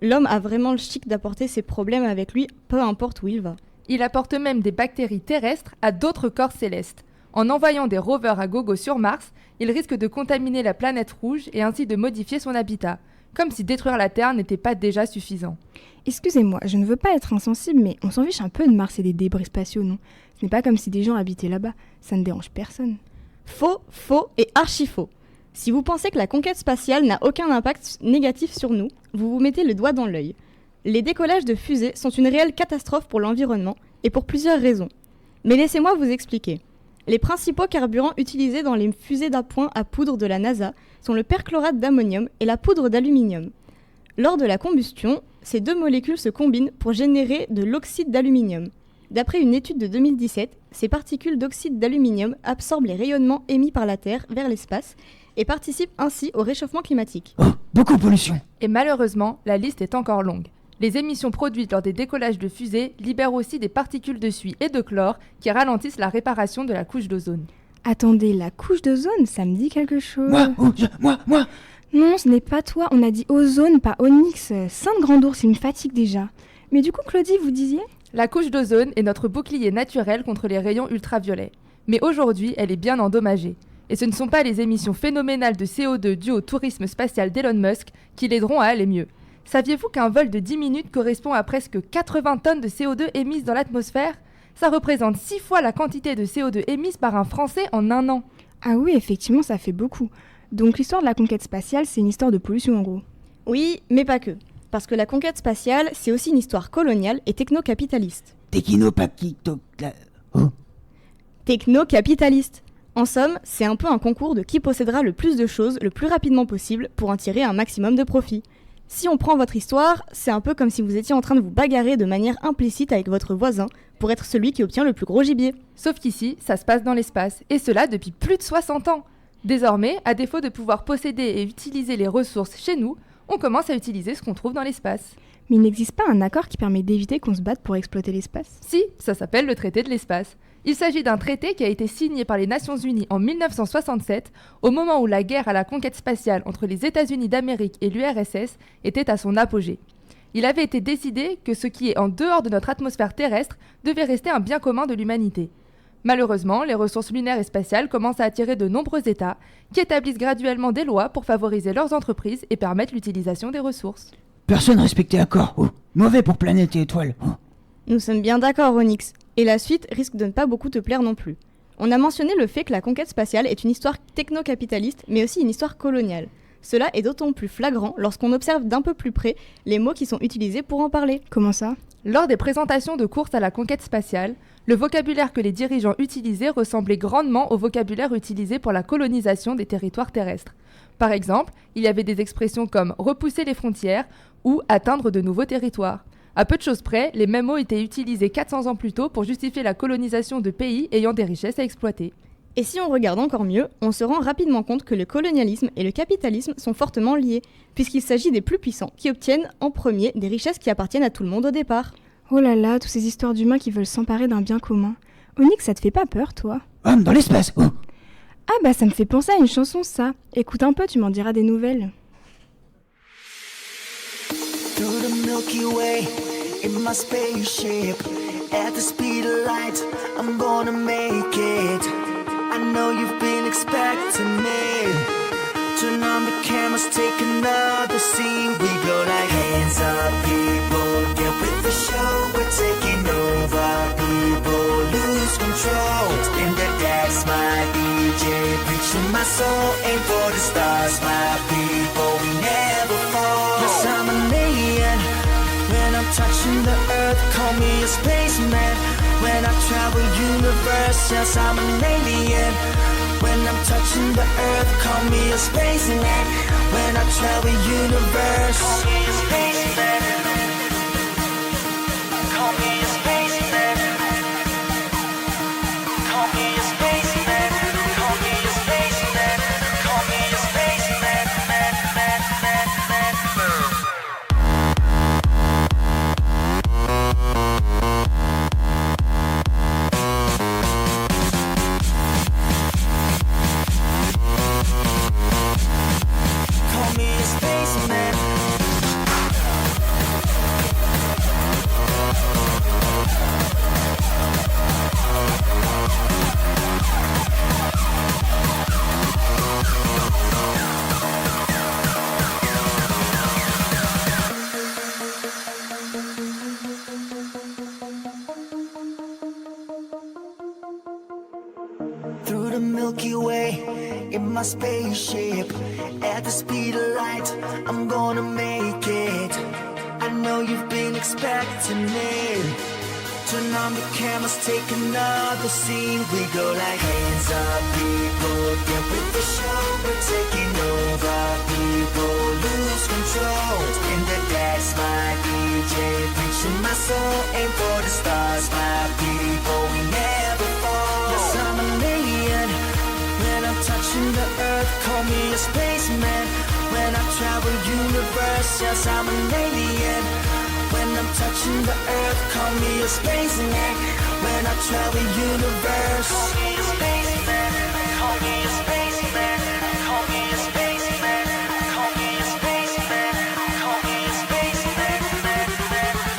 L'homme a vraiment le chic d'apporter ses problèmes avec lui, peu importe où il va. Il apporte même des bactéries terrestres à d'autres corps célestes. En envoyant des rovers à gogo sur Mars, il risque de contaminer la planète rouge et ainsi de modifier son habitat. Comme si détruire la Terre n'était pas déjà suffisant. Excusez-moi, je ne veux pas être insensible, mais on s'en fiche un peu de Mars et des débris spatiaux, non? Ce n'est pas comme si des gens habitaient là-bas, ça ne dérange personne. Faux, faux et archi faux. Si vous pensez que la conquête spatiale n'a aucun impact négatif sur nous, vous vous mettez le doigt dans l'œil. Les décollages de fusées sont une réelle catastrophe pour l'environnement, et pour plusieurs raisons. Mais laissez-moi vous expliquer. Les principaux carburants utilisés dans les fusées d'appoint à poudre de la NASA sont le perchlorate d'ammonium et la poudre d'aluminium. Lors de la combustion, ces deux molécules se combinent pour générer de l'oxyde d'aluminium. D'après une étude de 2017, ces particules d'oxyde d'aluminium absorbent les rayonnements émis par la Terre vers l'espace et participent ainsi au réchauffement climatique. Oh, beaucoup de pollution. Et malheureusement, la liste est encore longue. Les émissions produites lors des décollages de fusées libèrent aussi des particules de suie et de chlore qui ralentissent la réparation de la couche d'ozone. Attendez, la couche d'ozone, ça me dit quelque chose. Moi. Non, ce n'est pas toi, on a dit ozone, pas onyx. Sainte Grande Ours, il me fatigue déjà. Mais du coup, Claudie, vous disiez? La couche d'ozone est notre bouclier naturel contre les rayons ultraviolets. Mais aujourd'hui, elle est bien endommagée. Et ce ne sont pas les émissions phénoménales de CO2 dues au tourisme spatial d'Elon Musk qui l'aideront à aller mieux. Saviez-vous qu'un vol de 10 minutes correspond à presque 80 tonnes de CO2 émises dans l'atmosphère? Ça représente 6 fois la quantité de CO2 émise par un Français en un an. Ah oui, effectivement, ça fait beaucoup. Donc l'histoire de la conquête spatiale, c'est une histoire de pollution en gros. Oui, mais pas que. Parce que la conquête spatiale, c'est aussi une histoire coloniale et techno-capitaliste. Techno-capitaliste. En somme, c'est un peu un concours de qui possédera le plus de choses le plus rapidement possible pour en tirer un maximum de profit. Si on prend votre histoire, c'est un peu comme si vous étiez en train de vous bagarrer de manière implicite avec votre voisin pour être celui qui obtient le plus gros gibier. Sauf qu'ici, ça se passe dans l'espace, et cela depuis plus de 60 ans. Désormais, à défaut de pouvoir posséder et utiliser les ressources chez nous, on commence à utiliser ce qu'on trouve dans l'espace. Mais il n'existe pas un accord qui permet d'éviter qu'on se batte pour exploiter l'espace? Si, ça s'appelle le traité de l'espace. Il s'agit d'un traité qui a été signé par les Nations Unies en 1967, au moment où la guerre à la conquête spatiale entre les États-Unis d'Amérique et l'URSS était à son apogée. Il avait été décidé que ce qui est en dehors de notre atmosphère terrestre devait rester un bien commun de l'humanité. Malheureusement, les ressources lunaires et spatiales commencent à attirer de nombreux États qui établissent graduellement des lois pour favoriser leurs entreprises et permettre l'utilisation des ressources. Personne respectait l'accord. Mauvais pour planète et étoiles. Nous sommes bien d'accord, Onyx. Et la suite risque de ne pas beaucoup te plaire non plus. On a mentionné le fait que la conquête spatiale est une histoire techno-capitaliste, mais aussi une histoire coloniale. Cela est d'autant plus flagrant lorsqu'on observe d'un peu plus près les mots qui sont utilisés pour en parler. Comment ça? Lors des présentations de courses à la conquête spatiale, le vocabulaire que les dirigeants utilisaient ressemblait grandement au vocabulaire utilisé pour la colonisation des territoires terrestres. Par exemple, il y avait des expressions comme « repousser les frontières » ou « atteindre de nouveaux territoires ». À peu de choses près, les mêmes mots étaient utilisés 400 ans plus tôt pour justifier la colonisation de pays ayant des richesses à exploiter. Et si on regarde encore mieux, on se rend rapidement compte que le colonialisme et le capitalisme sont fortement liés, puisqu'il s'agit des plus puissants qui obtiennent en premier des richesses qui appartiennent à tout le monde au départ. Oh là là, toutes ces histoires d'humains qui veulent s'emparer d'un bien commun. Onyx, ça te fait pas peur, toi? Homme dans l'espace. Ah bah ça me fait penser à une chanson, ça. Écoute un peu, tu m'en diras des nouvelles. Through the Milky Way, in my spaceship, at the speed of light, I'm gonna make it. I know you've been expecting me. Turn on the cameras, take another scene. We go like hands up, people, get with the show. We're taking over, people, lose control. Spin the decks, my DJ, preaching my soul. Aim for the stars, my people, we never fall. Yes, I'm an alien. When I'm touching the earth, call me a spaceman. When I travel universe, yes, I'm an alien. When I'm touching the earth, call me a spaceman. When I travel universe, call me a spaceman. Call me a spaceman. Call me a spaceman. Call me a spaceman. Call me a spaceman. Man, man, man, man, man. Call me a spaceman. Through the Milky Way, in my spaceship, at the speed of light, I'm gonna make it. I know you've been expecting it. Turn on the cameras, take another scene. We go like hands up, people, get with the show. We're taking over, people, lose control. In the decks, my DJ, preaching my soul. Aim for the stars, my people, we never fall. Yes, I'm an alien. When I'm touching the earth, call me a spaceman. When I travel universe, yes, I'm an alien. When I'm touching the earth, call me a spaceman. When I travel universe, call me a spaceman. Call me a spaceman. Call me a spaceman. Call me a spaceman. Call me a spaceman. Call me a spaceman.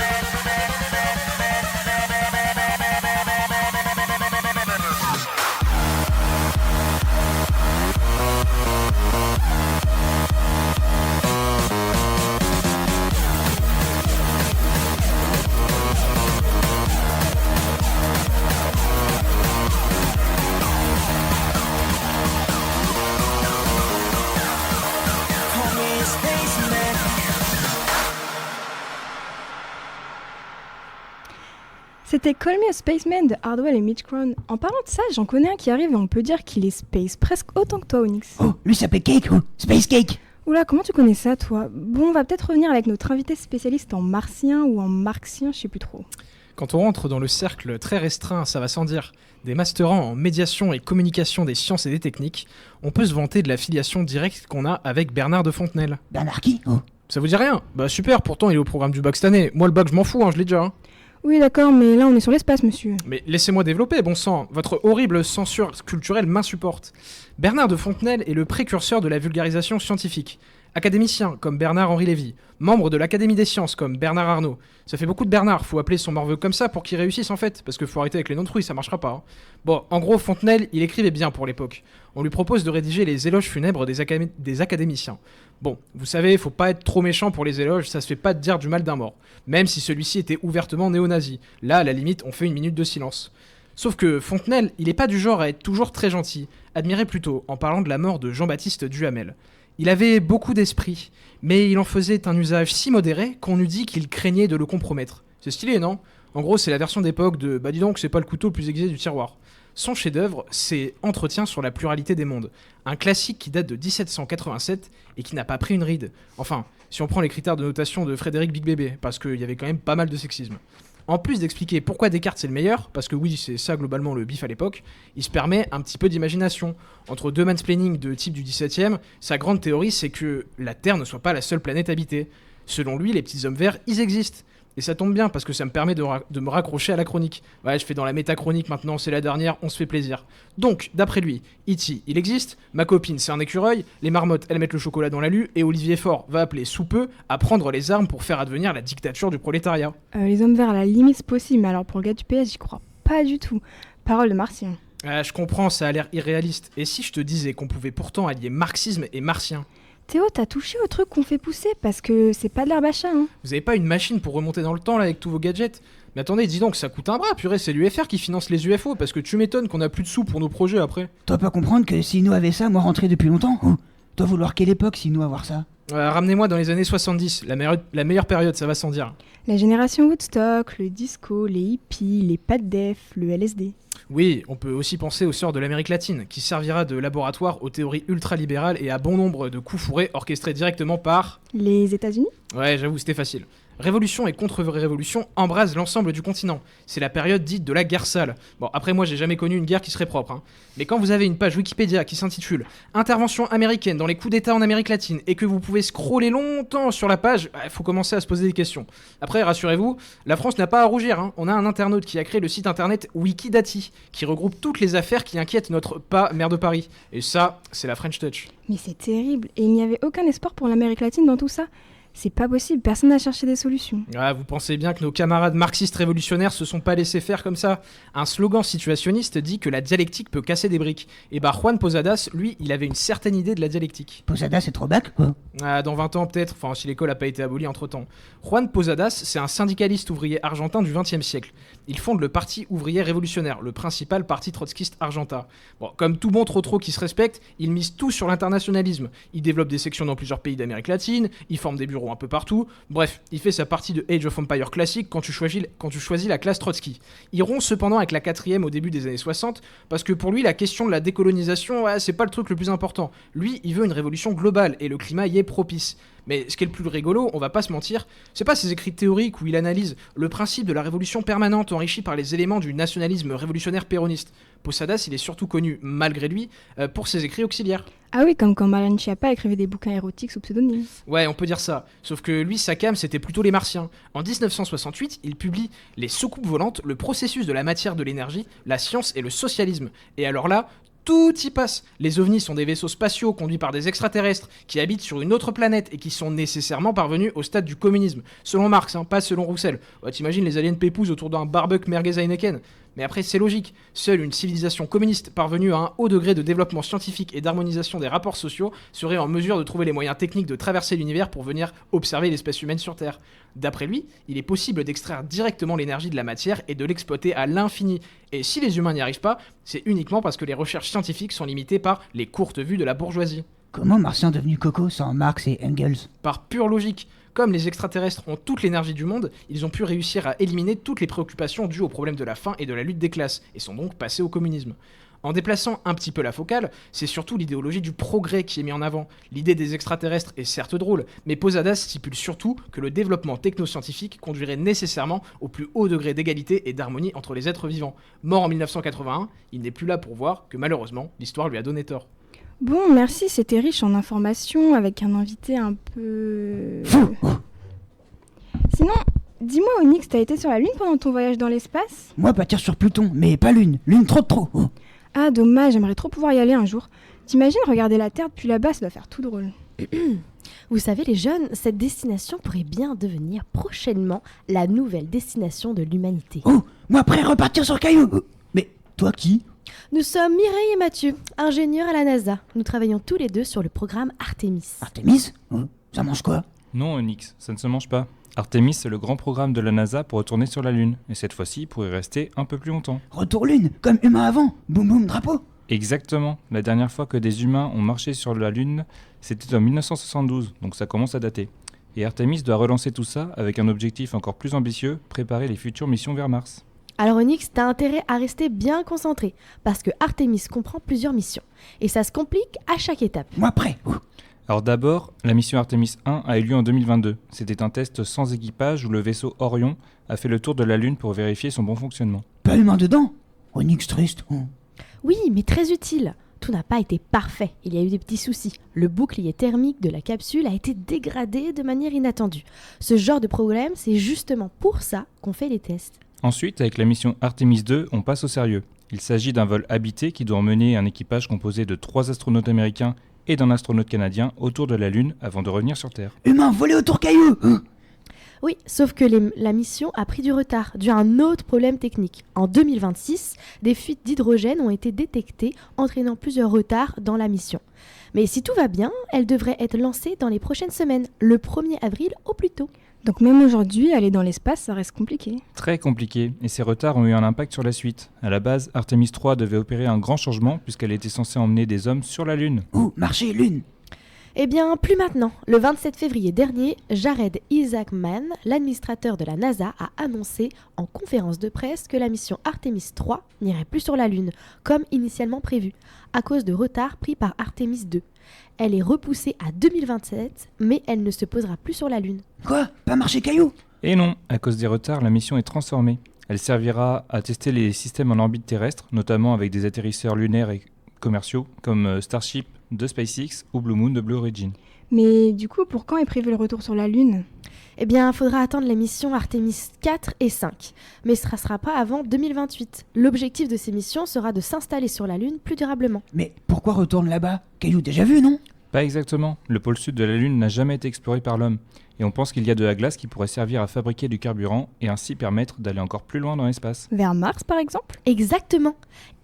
C'était Call Me a Spaceman de Hardwell et Mitch Crown. En parlant de ça, j'en connais un qui arrive et on peut dire qu'il est space presque autant que toi, Onyx. Lui s'appelle Cake. Space Cake. Oula, comment tu connais ça, toi? Bon, on va peut-être revenir avec notre invité spécialiste en martien ou en marxien, je sais plus trop. Quand on rentre dans le cercle très restreint, ça va sans dire, des masterants en médiation et communication des sciences et des techniques, on peut se vanter de la filiation directe qu'on a avec Bernard de Fontenelle. Bernard qui? Oh. Ça vous dit rien? Bah super, pourtant il est au programme du bac cette année. Moi le bac je m'en fous, je l'ai déjà. Oui, d'accord, mais là on est sur l'espace, monsieur. Mais laissez-moi développer, bon sang. Votre horrible censure culturelle m'insupporte. Bernard de Fontenelle est le précurseur de la vulgarisation scientifique. Académicien, comme Bernard-Henri Lévy. Membre de l'Académie des sciences, comme Bernard Arnault. Ça fait beaucoup de Bernard, faut appeler son morveux comme ça pour qu'il réussisse en fait, parce que faut arrêter avec les noms de fruits, ça marchera pas. Bon, en gros, Fontenelle, il écrivait bien pour l'époque. On lui propose de rédiger les éloges funèbres des académiciens. Bon, vous savez, faut pas être trop méchant pour les éloges, ça se fait pas de dire du mal d'un mort. Même si celui-ci était ouvertement néo-nazi. Là, à la limite, on fait une minute de silence. Sauf que Fontenelle, il est pas du genre à être toujours très gentil. Admirez plutôt, en parlant de la mort de Jean-Baptiste Duhamel. Il avait beaucoup d'esprit, mais il en faisait un usage si modéré qu'on eût dit qu'il craignait de le compromettre. C'est stylé, non? En gros, c'est la version d'époque de « bah dis donc, c'est pas le couteau le plus aiguisé du tiroir ». Son chef-d'œuvre, c'est Entretien sur la pluralité des mondes, un classique qui date de 1787 et qui n'a pas pris une ride. Enfin, si on prend les critères de notation de Frédéric Big-Bébé, parce qu'il y avait quand même pas mal de sexisme. En plus d'expliquer pourquoi Descartes c'est le meilleur, parce que oui, c'est ça globalement le bif à l'époque, il se permet un petit peu d'imagination. Entre deux mansplaining de type du 17e, sa grande théorie c'est que la Terre ne soit pas la seule planète habitée. Selon lui, les petits hommes verts, ils existent. Et ça tombe bien parce que ça me permet de me raccrocher à la chronique. Ouais, je fais dans la métachronique maintenant, c'est la dernière, on se fait plaisir. Donc, d'après lui, E.T. il existe, ma copine c'est un écureuil, les marmottes elles mettent le chocolat dans la lue, et Olivier Faure va appeler sous peu à prendre les armes pour faire advenir la dictature du prolétariat. Les hommes verts à la limite c'est possible, mais alors pour le gars du PS, j'y crois pas du tout. Parole de martien. Je comprends, ça a l'air irréaliste. Et si je te disais qu'on pouvait pourtant allier marxisme et martien? Théo, t'as touché au truc qu'on fait pousser parce que c'est pas de l'herbe à chat, hein. Vous avez pas une machine pour remonter dans le temps là avec tous vos gadgets? Mais attendez, dis donc, ça coûte un bras, purée, c'est l'UFR qui finance les UFO, parce que tu m'étonnes qu'on a plus de sous pour nos projets après. Toi pas comprendre que si nous avait ça, moi rentré depuis longtemps? Oh. Toi vouloir quelle époque si nous avoir ça? Ramenez-moi dans les années 70, la meilleure période, ça va sans dire. La génération Woodstock, le disco, les hippies, les pas de def, le LSD. Oui, on peut aussi penser aux sœurs de l'Amérique latine, qui servira de laboratoire aux théories ultralibérales et à bon nombre de coups fourrés orchestrés directement par... Les États-Unis? Ouais, j'avoue, c'était facile. Révolution et contre-révolution embrasent l'ensemble du continent. C'est la période dite de la guerre sale. Bon, après moi, j'ai jamais connu une guerre qui serait propre, hein. Mais quand vous avez une page Wikipédia qui s'intitule « Intervention américaine dans les coups d'État en Amérique latine » et que vous pouvez scroller longtemps sur la page, faut commencer à se poser des questions. Après, rassurez-vous, la France n'a pas à rougir, hein. On a un internaute qui a créé le site internet Wikidati, qui regroupe toutes les affaires qui inquiètent notre maire de Paris. Et ça, c'est la French Touch. Mais c'est terrible, et il n'y avait aucun espoir pour l'Amérique latine dans tout ça. C'est pas possible, personne n'a cherché des solutions. Ah, vous pensez bien que nos camarades marxistes révolutionnaires se sont pas laissés faire comme ça? Un slogan situationniste dit que la dialectique peut casser des briques. Et bah Juan Posadas, lui, il avait une certaine idée de la dialectique. Posadas c'est trop bac quoi? Dans 20 ans peut-être, enfin si l'école a pas été abolie entre-temps. Juan Posadas, c'est un syndicaliste ouvrier argentin du XXe siècle. Il fonde le Parti ouvrier révolutionnaire, le principal parti trotskiste argentin. Bon, comme tout bon trop qui se respecte, il mise tout sur l'internationalisme. Il développe des sections dans plusieurs pays d'Amérique latine, il forme des bureaux un peu partout. Bref, il fait sa partie de Age of Empire classique quand tu choisis la classe Trotsky. Il rompt cependant avec la 4ème au début des années 60, parce que pour lui, la question de la décolonisation, c'est pas le truc le plus important. Lui, il veut une révolution globale, et le climat y est propice. Mais ce qui est le plus rigolo, on va pas se mentir, c'est pas ses écrits théoriques où il analyse le principe de la révolution permanente enrichi par les éléments du nationalisme révolutionnaire péroniste. Posadas, il est surtout connu, malgré lui, pour ses écrits auxiliaires. Ah oui, comme quand Marlène Schiappa écrivait des bouquins érotiques sous pseudonyme. Ouais, on peut dire ça. Sauf que lui, sa came, c'était plutôt les martiens. En 1968, il publie Les soucoupes volantes, le processus de la matière de l'énergie, la science et le socialisme. Et alors là, tout y passe. Les ovnis sont des vaisseaux spatiaux conduits par des extraterrestres qui habitent sur une autre planète et qui sont nécessairement parvenus au stade du communisme. Selon Marx, pas selon Roussel. T'imagines les aliens pépouses autour d'un barbecue merguez Heineken? Mais après, c'est logique. Seule une civilisation communiste parvenue à un haut degré de développement scientifique et d'harmonisation des rapports sociaux serait en mesure de trouver les moyens techniques de traverser l'univers pour venir observer l'espèce humaine sur Terre. D'après lui, il est possible d'extraire directement l'énergie de la matière et de l'exploiter à l'infini. Et si les humains n'y arrivent pas, c'est uniquement parce que les recherches scientifiques sont limitées par les courtes vues de la bourgeoisie. Comment Martien est devenu Coco sans Marx et Engels? Par pure logique. Comme les extraterrestres ont toute l'énergie du monde, ils ont pu réussir à éliminer toutes les préoccupations dues au problème de la faim et de la lutte des classes, et sont donc passés au communisme. En déplaçant un petit peu la focale, c'est surtout l'idéologie du progrès qui est mise en avant. L'idée des extraterrestres est certes drôle, mais Posadas stipule surtout que le développement technoscientifique conduirait nécessairement au plus haut degré d'égalité et d'harmonie entre les êtres vivants. Mort en 1981, il n'est plus là pour voir que malheureusement, l'histoire lui a donné tort. Bon, merci, c'était riche en informations avec un invité un peu... Sinon, dis-moi Onyx, t'as été sur la Lune pendant ton voyage dans l'espace ? Moi, partir sur Pluton, mais pas Lune. Lune trop de trop. Oh. Ah, dommage, j'aimerais trop pouvoir y aller un jour. T'imagines regarder la Terre depuis là-bas, ça doit faire tout drôle. Vous savez les jeunes, cette destination pourrait bien devenir prochainement la nouvelle destination de l'humanité. Oh, moi prêt à repartir sur Caillou. Oh. Mais toi qui ? Nous sommes Mireille et Mathieu, ingénieurs à la NASA. Nous travaillons tous les deux sur le programme Artemis. Artemis ? Oh, ça mange quoi ? Non, Onyx, ça ne se mange pas. Artemis, c'est le grand programme de la NASA pour retourner sur la Lune. Et cette fois-ci, pour y rester un peu plus longtemps. Retour Lune, comme humain avant. Boum boum, drapeau. Exactement. La dernière fois que des humains ont marché sur la Lune, c'était en 1972, donc ça commence à dater. Et Artemis doit relancer tout ça avec un objectif encore plus ambitieux, préparer les futures missions vers Mars. Alors Onyx, t'as intérêt à rester bien concentré, parce que Artemis comprend plusieurs missions. Et ça se complique à chaque étape. Moi prêt. Alors d'abord, la mission Artemis 1 a eu lieu en 2022. C'était un test sans équipage où le vaisseau Orion a fait le tour de la Lune pour vérifier son bon fonctionnement. Pas humain dedans ? Onyx triste. Oui, mais très utile. Tout n'a pas été parfait, il y a eu des petits soucis. Le bouclier thermique de la capsule a été dégradé de manière inattendue. Ce genre de problème, c'est justement pour ça qu'on fait les tests. Ensuite, avec la mission Artemis 2, on passe au sérieux. Il s'agit d'un vol habité qui doit emmener un équipage composé de 3 astronautes américains et d'un astronaute canadien autour de la Lune avant de revenir sur Terre. Humain, volé autour Caillou. Oui, sauf que la mission a pris du retard, dû à un autre problème technique. En 2026, des fuites d'hydrogène ont été détectées, entraînant plusieurs retards dans la mission. Mais si tout va bien, elle devrait être lancée dans les prochaines semaines, le 1er avril au plus tôt. Donc même aujourd'hui, aller dans l'espace, ça reste compliqué. Très compliqué, et ces retards ont eu un impact sur la suite. À la base, Artemis 3 devait opérer un grand changement puisqu'elle était censée emmener des hommes sur la Lune. Marcher Lune. Eh bien, plus maintenant. Le 27 février dernier, Jared Isaacman, l'administrateur de la NASA, a annoncé en conférence de presse que la mission Artemis 3 n'irait plus sur la Lune, comme initialement prévu, à cause de retards pris par Artemis 2. Elle est repoussée à 2027, mais elle ne se posera plus sur la Lune. Quoi ? Pas marcher Caillou ? Et non, à cause des retards, la mission est transformée. Elle servira à tester les systèmes en orbite terrestre, notamment avec des atterrisseurs lunaires et commerciaux comme Starship de SpaceX ou Blue Moon de Blue Origin. Mais du coup, pour quand est prévu le retour sur la Lune ? Eh bien, il faudra attendre les missions Artemis 4 et 5. Mais ce ne sera pas avant 2028. L'objectif de ces missions sera de s'installer sur la Lune plus durablement. Mais pourquoi retourne là-bas ? Caillou déjà vu, non ? Pas exactement. Le pôle sud de la Lune n'a jamais été exploré par l'homme. Et on pense qu'il y a de la glace qui pourrait servir à fabriquer du carburant et ainsi permettre d'aller encore plus loin dans l'espace. Vers Mars, par exemple ? Exactement.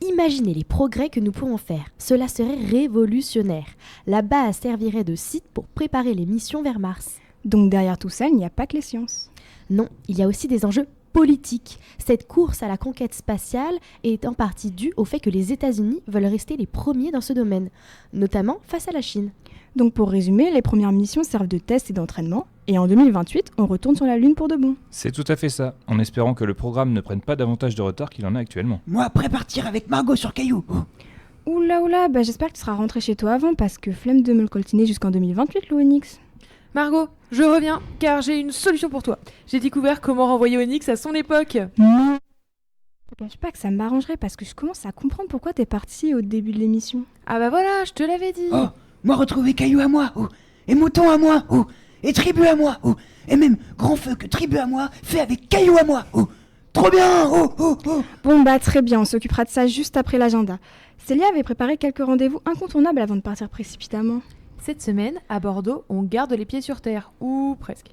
Imaginez les progrès que nous pourrons faire. Cela serait révolutionnaire. La base servirait de site pour préparer les missions vers Mars. Donc derrière tout ça, il n'y a pas que les sciences. Non, il y a aussi des enjeux politiques. Cette course à la conquête spatiale est en partie due au fait que les États-Unis veulent rester les premiers dans ce domaine, notamment face à la Chine. Donc pour résumer, les premières missions servent de test et d'entraînement, et en 2028, on retourne sur la Lune pour de bon. C'est tout à fait ça, en espérant que le programme ne prenne pas davantage de retard qu'il en a actuellement. Moi, prêt partir avec Margot sur Caillou. Oula, j'espère que tu seras rentré chez toi avant, parce que flemme de me le coltiner jusqu'en 2028, le Onyx. Margot, je reviens, car j'ai une solution pour toi. J'ai découvert comment renvoyer Onyx à son époque. Non. Je ne cache pas que ça m'arrangerait, parce que je commence à comprendre pourquoi t'es parti au début de l'émission. Ah bah voilà, je te l'avais dit. Oh, moi retrouver Caillou à moi, et mouton à moi, et tribu à moi, et même grand feu que tribu à moi fait avec Caillou à moi, trop bien, Bon bah très bien, on s'occupera de ça juste après l'agenda. Célia avait préparé quelques rendez-vous incontournables avant de partir précipitamment. Cette semaine, à Bordeaux, on garde les pieds sur terre, ou presque.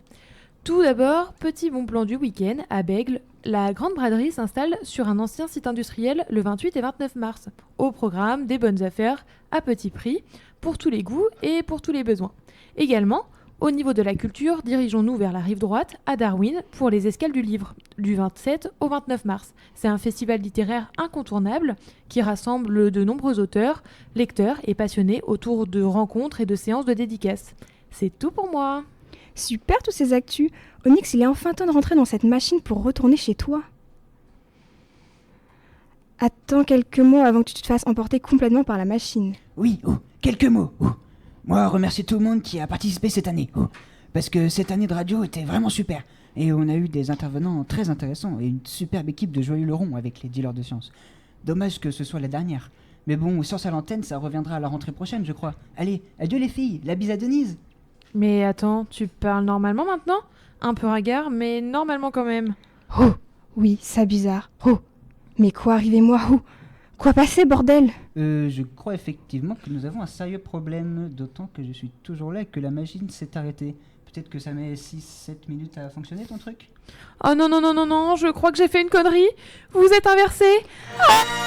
Tout d'abord, petit bon plan du week-end, à Bègle, la Grande Braderie s'installe sur un ancien site industriel le 28 et 29 mars. Au programme, des bonnes affaires à petit prix, pour tous les goûts et pour tous les besoins. Également, au niveau de la culture, dirigeons-nous vers la rive droite, à Darwin, pour les escales du livre, du 27 au 29 mars. C'est un festival littéraire incontournable qui rassemble de nombreux auteurs, lecteurs et passionnés autour de rencontres et de séances de dédicaces. C'est tout pour moi. Super tous ces actus. Onyx, il est enfin temps de rentrer dans cette machine pour retourner chez toi. Attends quelques mots avant que tu te fasses emporter complètement par la machine. Oui, quelques mots. Moi, remercier tout le monde qui a participé cette année. Parce que cette année de radio était vraiment super. Et on a eu des intervenants très intéressants et une superbe équipe de joyeux lurons avec les dealers de sciences. Dommage que ce soit la dernière. Mais bon, Science à l'antenne, ça reviendra à la rentrée prochaine, je crois. Allez, adieu les filles, la bise à Denise. Mais attends, tu parles normalement maintenant? Un peu ringard, mais normalement quand même. Oh, oui, ça bizarre. Oh, mais quoi, arrivez-moi, quoi passer, bordel? Je crois effectivement que nous avons un sérieux problème, d'autant que je suis toujours là et que la machine s'est arrêtée. Peut-être que ça met 6-7 minutes à fonctionner ton truc? Oh non, je crois que j'ai fait une connerie. Vous êtes inversé. Ah